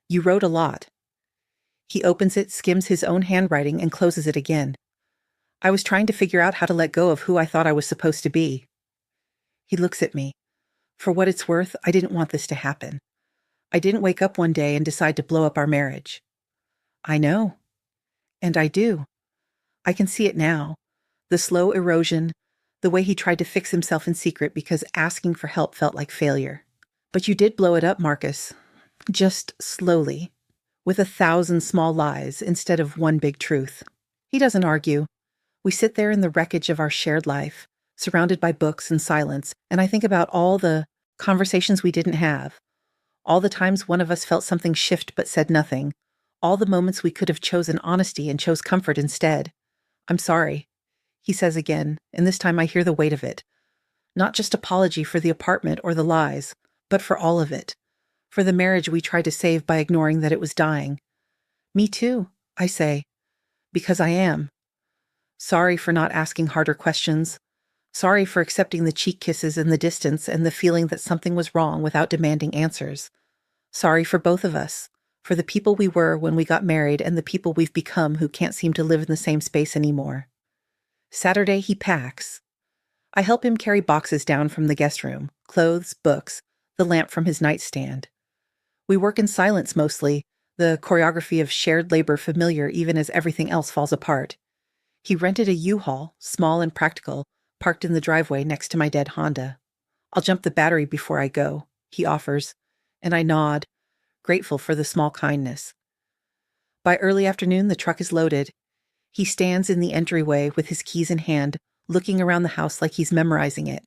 You wrote a lot. He opens it, skims his own handwriting, and closes it again. I was trying to figure out how to let go of who I thought I was supposed to be. He looks at me. For what it's worth, I didn't want this to happen. I didn't wake up one day and decide to blow up our marriage. I know. And I do. I can see it now. The slow erosion, the way he tried to fix himself in secret because asking for help felt like failure. But you did blow it up, Marcus. just slowly, with 1,000 small lies instead of one big truth. He doesn't argue. We sit there in the wreckage of our shared life, surrounded by books and silence, and I think about all the conversations we didn't have, all the times one of us felt something shift but said nothing, all the moments we could have chosen honesty and chose comfort instead. "I'm sorry," he says again, and this time I hear the weight of it. Not just apology for the apartment or the lies, but for all of it. For the marriage we tried to save by ignoring that it was dying. "Me too," I say, because I am. Sorry for not asking harder questions. Sorry for accepting the cheek kisses in the distance and the feeling that something was wrong without demanding answers. Sorry for both of us, for the people we were when we got married and the people we've become who can't seem to live in the same space anymore. Saturday, he packs. I help him carry boxes down from the guest room, clothes, books, the lamp from his nightstand. We work in silence mostly, the choreography of shared labor familiar even as everything else falls apart. He rented a U-Haul, small and practical, parked in the driveway next to my dead Honda. "I'll jump the battery before I go," he offers, and I nod, grateful for the small kindness. By early afternoon, the truck is loaded. He stands in the entryway with his keys in hand, looking around the house like he's memorizing it.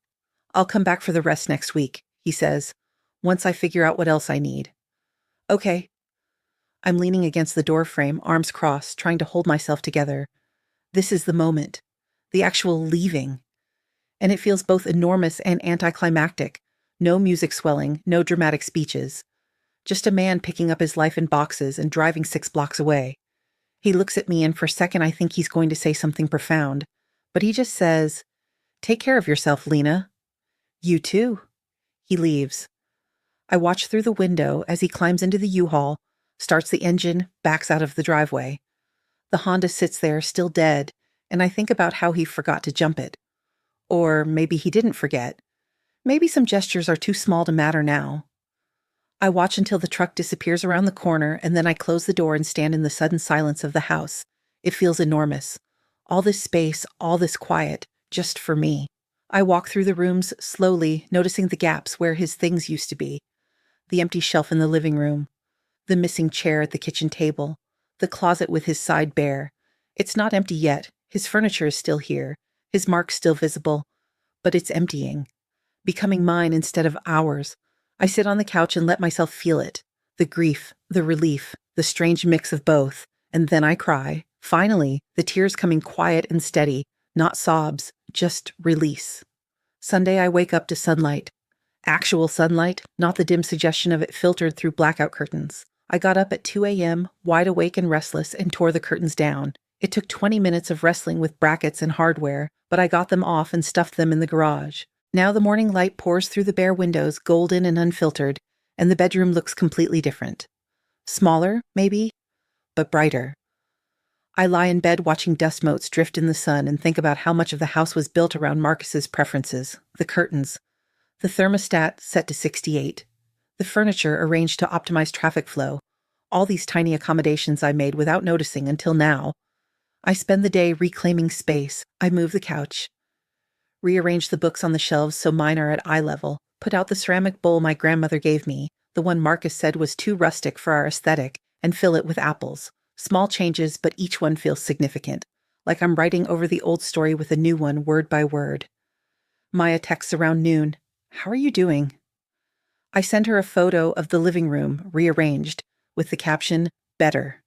"I'll come back for the rest next week," he says, "once I figure out what else I need." "Okay." I'm leaning against the door frame, arms crossed, trying to hold myself together. This is the moment, the actual leaving. And it feels both enormous and anticlimactic. No music swelling, no dramatic speeches. Just a man picking up his life in boxes and driving 6 blocks away. He looks at me and for a second I think he's going to say something profound. But he just says, "Take care of yourself, Lena." "You too." He leaves. I watch through the window as he climbs into the U-Haul, starts the engine, backs out of the driveway. The Honda sits there, still dead, and I think about how he forgot to jump it. Or maybe he didn't forget. Maybe some gestures are too small to matter now. I watch until the truck disappears around the corner, and then I close the door and stand in the sudden silence of the house. It feels enormous. All this space, all this quiet, just for me. I walk through the rooms slowly, noticing the gaps where his things used to be. The empty shelf in the living room. The missing chair at the kitchen table. The closet with his side bare. It's not empty yet. His furniture is still here. His marks still visible. But it's emptying. Becoming mine instead of ours. I sit on the couch and let myself feel it. The grief, the relief, the strange mix of both. And then I cry. Finally, the tears coming quiet and steady. Not sobs, just release. Sunday I wake up to sunlight. Actual sunlight, not the dim suggestion of it filtered through blackout curtains. I got up at 2 a.m., wide awake and restless, and tore the curtains down. It took 20 minutes of wrestling with brackets and hardware, but I got them off and stuffed them in the garage. Now the morning light pours through the bare windows, golden and unfiltered, and the bedroom looks completely different. Smaller, maybe, but brighter. I lie in bed watching dust motes drift in the sun and think about how much of the house was built around Marcus's preferences, the curtains, the thermostat set to 68, the furniture arranged to optimize traffic flow, all these tiny accommodations I made without noticing until now. I spend the day reclaiming space. I move the couch, rearrange the books on the shelves so mine are at eye level, put out the ceramic bowl my grandmother gave me, the one Marcus said was too rustic for our aesthetic, and fill it with apples. Small changes, but each one feels significant, like I'm writing over the old story with a new one word by word. Maya texts around noon. "How are you doing?" I send her a photo of the living room, rearranged, with the caption, "Better."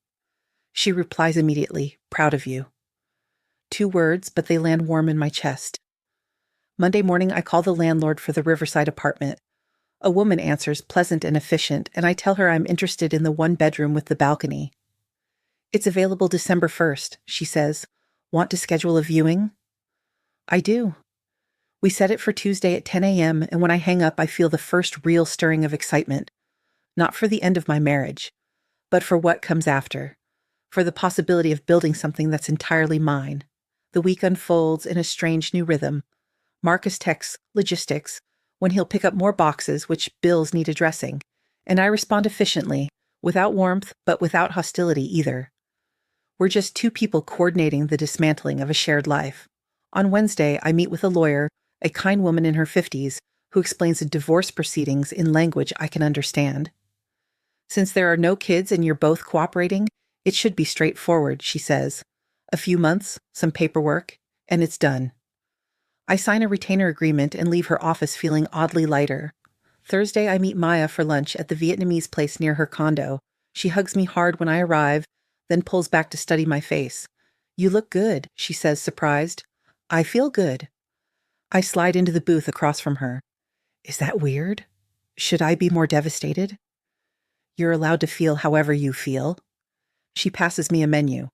She replies immediately, "Proud of you." 2 words, but they land warm in my chest. Monday morning, I call the landlord for the Riverside apartment. A woman answers, pleasant and efficient, and I tell her I'm interested in the 1-bedroom with the balcony. "It's available December 1st, she says. "Want to schedule a viewing?" I do. We set it for Tuesday at 10 a.m., and when I hang up, I feel the first real stirring of excitement. Not for the end of my marriage, but for what comes after. For the possibility of building something that's entirely mine. The week unfolds in a strange new rhythm. Marcus texts logistics, when he'll pick up more boxes, which bills need addressing, and I respond efficiently, without warmth, but without hostility either. We're just 2 people coordinating the dismantling of a shared life. On Wednesday, I meet with a lawyer, a kind woman in her 50s, who explains the divorce proceedings in language I can understand. Since there are no kids and you're both cooperating, it should be straightforward, she says. A few months, some paperwork, and it's done. I sign a retainer agreement and leave her office feeling oddly lighter. Thursday, I meet Maya for lunch at the Vietnamese place near her condo. She hugs me hard when I arrive, then pulls back to study my face. You look good, she says, surprised. I feel good. I slide into the booth across from her. Is that weird? Should I be more devastated? You're allowed to feel however you feel. She passes me a menu.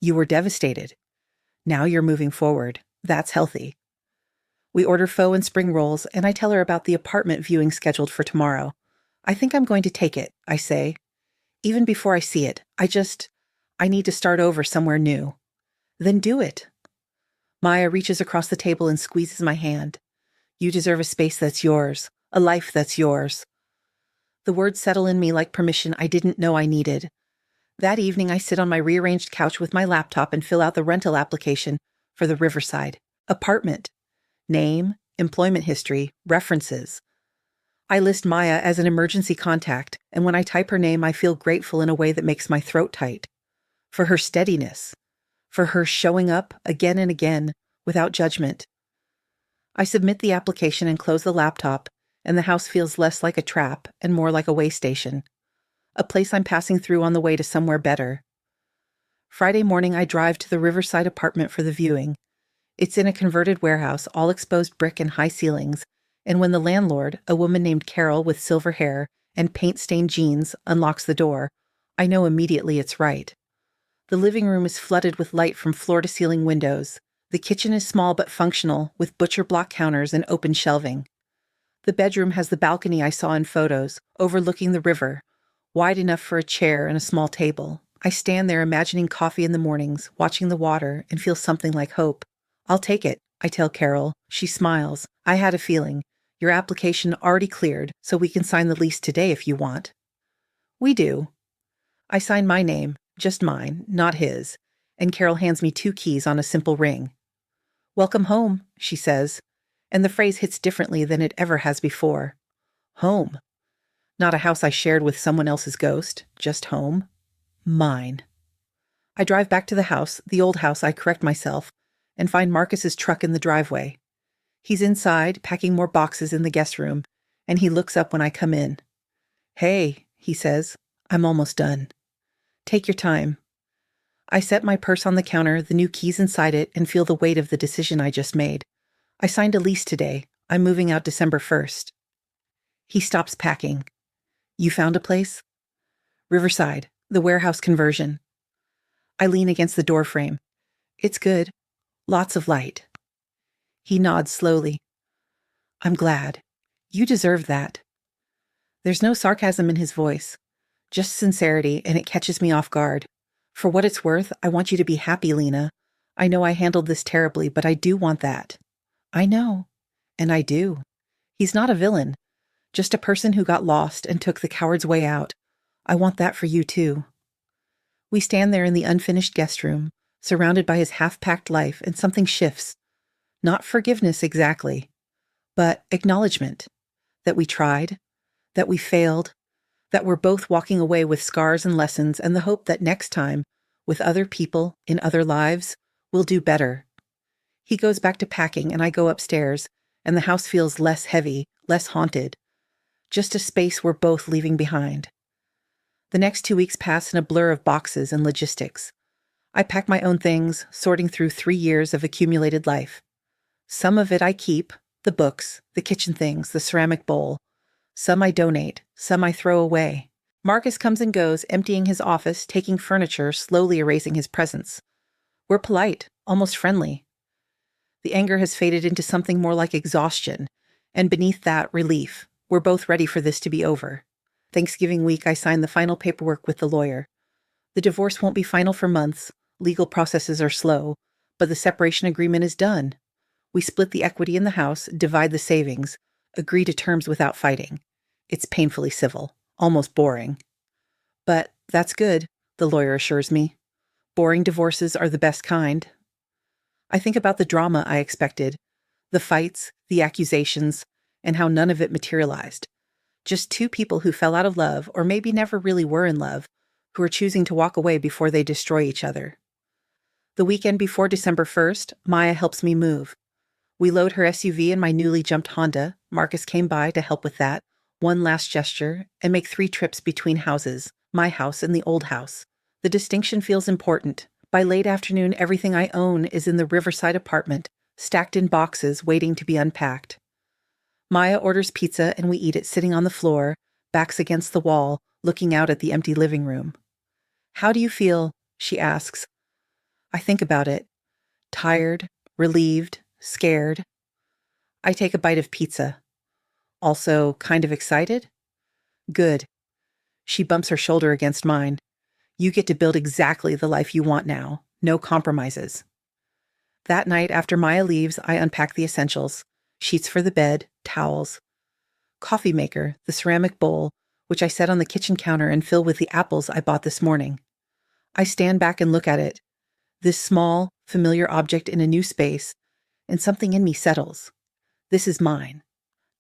You were devastated. Now you're moving forward. That's healthy. We order pho and spring rolls, and I tell her about the apartment viewing scheduled for tomorrow. I think I'm going to take it, I say. Even before I see it, I need to start over somewhere new. Then do it. Maya reaches across the table and squeezes my hand. You deserve a space that's yours, a life that's yours. The words settle in me like permission I didn't know I needed. That evening, I sit on my rearranged couch with my laptop and fill out the rental application for the Riverside apartment. Name, employment history, references. I list Maya as an emergency contact, and when I type her name, I feel grateful in a way that makes my throat tight. For her steadiness. For her showing up again and again, without judgment. I submit the application and close the laptop, and the house feels less like a trap and more like a way station. A place I'm passing through on the way to somewhere better. Friday morning, I drive to the Riverside apartment for the viewing. It's in a converted warehouse, all exposed brick and high ceilings, and when the landlord, a woman named Carol with silver hair and paint-stained jeans, unlocks the door, I know immediately it's right. The living room is flooded with light from floor-to-ceiling windows. The kitchen is small but functional, with butcher block counters and open shelving. The bedroom has the balcony I saw in photos, overlooking the river, wide enough for a chair and a small table. I stand there imagining coffee in the mornings, watching the water, and feel something like hope. I'll take it, I tell Carol. She smiles. I had a feeling. Your application already cleared, so we can sign the lease today if you want. We do. I sign my name, just mine, not his, and Carol hands me 2 keys on a simple ring. Welcome home, she says, and the phrase hits differently than it ever has before. Home. Not a house I shared with someone else's ghost, just home. Mine. I drive back to the house, the old house, I correct myself, and find Marcus's truck in the driveway. He's inside, packing more boxes in the guest room, and he looks up when I come in. Hey, he says, I'm almost done. Take your time. I set my purse on the counter, the new keys inside it, and feel the weight of the decision I just made. I signed a lease today. I'm moving out December 1st. He stops packing. You found a place? Riverside, the warehouse conversion. I lean against the doorframe. It's good. Lots of light. He nods slowly. I'm glad. You deserve that. There's no sarcasm in his voice, just sincerity, and it catches me off guard. For what it's worth, I want you to be happy, Lena. I know I handled this terribly, but I do want that. I know. And I do. He's not a villain, just a person who got lost and took the coward's way out. I want that for you, too. We stand there in the unfinished guest room, surrounded by his half-packed life, and something shifts. Not forgiveness exactly, but acknowledgement. That we tried, that we failed, that we're both walking away with scars and lessons, and the hope that next time, with other people, in other lives, we'll do better. He goes back to packing, and I go upstairs, and the house feels less heavy, less haunted. Just a space we're both leaving behind. The next 2 weeks pass in a blur of boxes and logistics. I pack my own things, sorting through 3 years of accumulated life. Some of it I keep, the books, the kitchen things, the ceramic bowl. Some I donate, some I throw away. Marcus comes and goes, emptying his office, taking furniture, slowly erasing his presence. We're polite, almost friendly. The anger has faded into something more like exhaustion, and beneath that, relief. We're both ready for this to be over. Thanksgiving week, I sign the final paperwork with the lawyer. The divorce won't be final for months. Legal processes are slow, but the separation agreement is done. We split the equity in the house, divide the savings, agree to terms without fighting. It's painfully civil, almost boring. But that's good, the lawyer assures me. Boring divorces are the best kind. I think about the drama I expected, the fights, the accusations, and how none of it materialized. Just two people who fell out of love, or maybe never really were in love, who are choosing to walk away before they destroy each other. The weekend before December 1st, Maya helps me move. We load her SUV in my newly jumped Honda. Marcus came by to help with that, one last gesture, and make 3 trips between houses, my house and the old house. The distinction feels important. By late afternoon, everything I own is in the Riverside apartment, stacked in boxes waiting to be unpacked. Maya orders pizza and we eat it sitting on the floor, backs against the wall, looking out at the empty living room. "How do you feel?" she asks. I think about it. Tired, relieved, scared. I take a bite of pizza. Also kind of excited? Good. She bumps her shoulder against mine. You get to build exactly the life you want now. No compromises. That night, after Maya leaves, I unpack the essentials. Sheets for the bed, towels. Coffee maker, the ceramic bowl, which I set on the kitchen counter and fill with the apples I bought this morning. I stand back and look at it. This small, familiar object in a new space, and something in me settles. This is mine.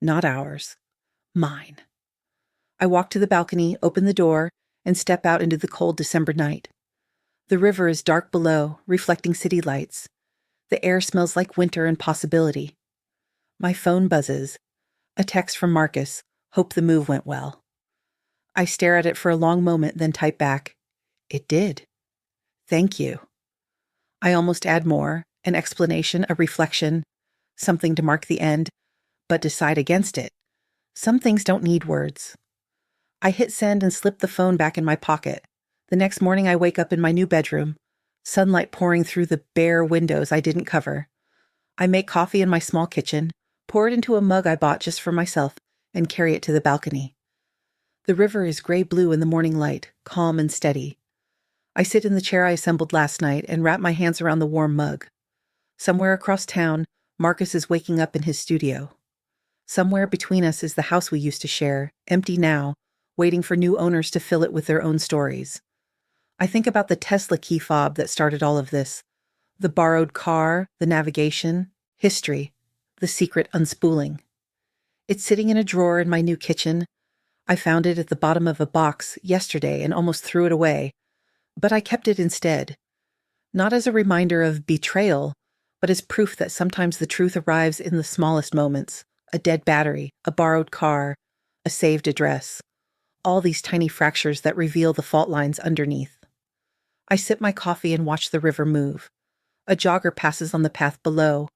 Not ours. Mine. I walk to the balcony, open the door, and step out into the cold December night. The river is dark below, reflecting city lights. The air smells like winter and possibility. My phone buzzes. A text from Marcus. Hope the move went well. I stare at it for a long moment, then type back. It did. Thank you. I almost add more, an explanation, a reflection, something to mark the end, but decide against it. Some things don't need words. I hit send and slip the phone back in my pocket. The next morning I wake up in my new bedroom, sunlight pouring through the bare windows I didn't cover. I make coffee in my small kitchen, pour it into a mug I bought just for myself, and carry it to the balcony. The river is gray-blue in the morning light, calm and steady. I sit in the chair I assembled last night and wrap my hands around the warm mug. Somewhere across town, Marcus is waking up in his studio. Somewhere between us is the house we used to share, empty now, waiting for new owners to fill it with their own stories. I think about the Tesla key fob that started all of this, the borrowed car, the navigation, history, the secret unspooling. It's sitting in a drawer in my new kitchen. I found it at the bottom of a box yesterday and almost threw it away, but I kept it instead. Not as a reminder of betrayal, but as proof that sometimes the truth arrives in the smallest moments. A dead battery, a borrowed car, a saved address. All these tiny fractures that reveal the fault lines underneath. I sip my coffee and watch the river move. A jogger passes on the path below.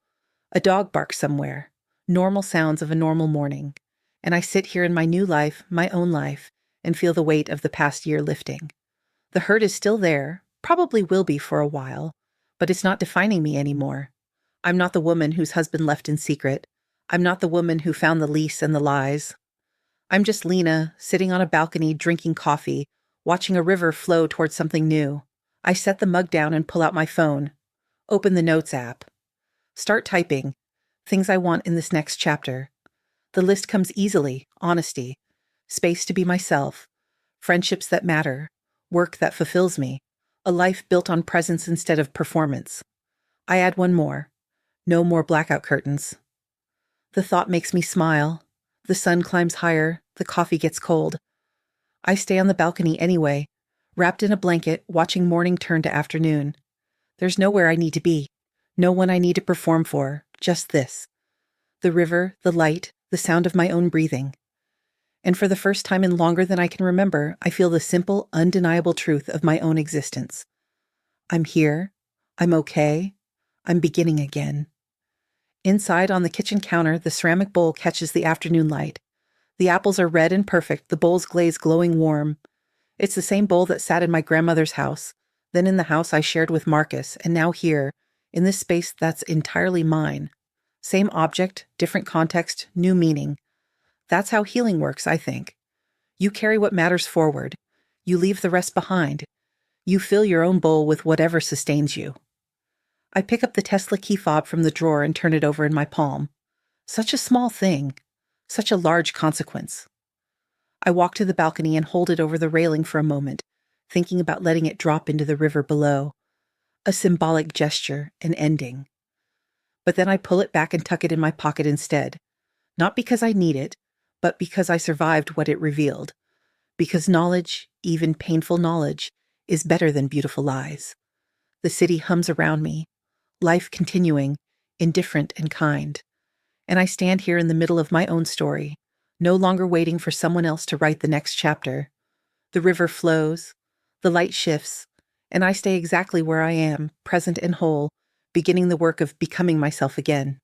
A dog barks somewhere. Normal sounds of a normal morning. And I sit here in my new life, my own life, and feel the weight of the past year lifting. The hurt is still there, probably will be for a while, but it's not defining me anymore. I'm not the woman whose husband left in secret. I'm not the woman who found the lease and the lies. I'm just Lena, sitting on a balcony drinking coffee, watching a river flow towards something new. I set the mug down and pull out my phone. Open the Notes app. Start typing. Things I want in this next chapter. The list comes easily. Honesty. Space to be myself. Friendships that matter. Work that fulfills me. A life built on presence instead of performance. I add one more. No more blackout curtains. The thought makes me smile. The sun climbs higher. The coffee gets cold. I stay on the balcony anyway, wrapped in a blanket, watching morning turn to afternoon. There's nowhere I need to be. No one I need to perform for. Just this. The river, the light, the sound of my own breathing. And for the first time in longer than I can remember, I feel the simple, undeniable truth of my own existence. I'm here. I'm okay. I'm beginning again. Inside on the kitchen counter, the ceramic bowl catches the afternoon light. The apples are red and perfect, the bowl's glaze glowing warm. It's the same bowl that sat in my grandmother's house, then in the house I shared with Marcus, and now here, in this space that's entirely mine. Same object, different context, new meaning. That's how healing works, I think. You carry what matters forward. You leave the rest behind. You fill your own bowl with whatever sustains you. I pick up the Tesla key fob from the drawer and turn it over in my palm. Such a small thing. Such a large consequence. I walk to the balcony and hold it over the railing for a moment, thinking about letting it drop into the river below. A symbolic gesture, an ending. But then I pull it back and tuck it in my pocket instead. Not because I need it, but because I survived what it revealed. Because knowledge, even painful knowledge, is better than beautiful lies. The city hums around me, life continuing, indifferent and kind. And I stand here in the middle of my own story, no longer waiting for someone else to write the next chapter. The river flows, the light shifts, and I stay exactly where I am, present and whole, beginning the work of becoming myself again.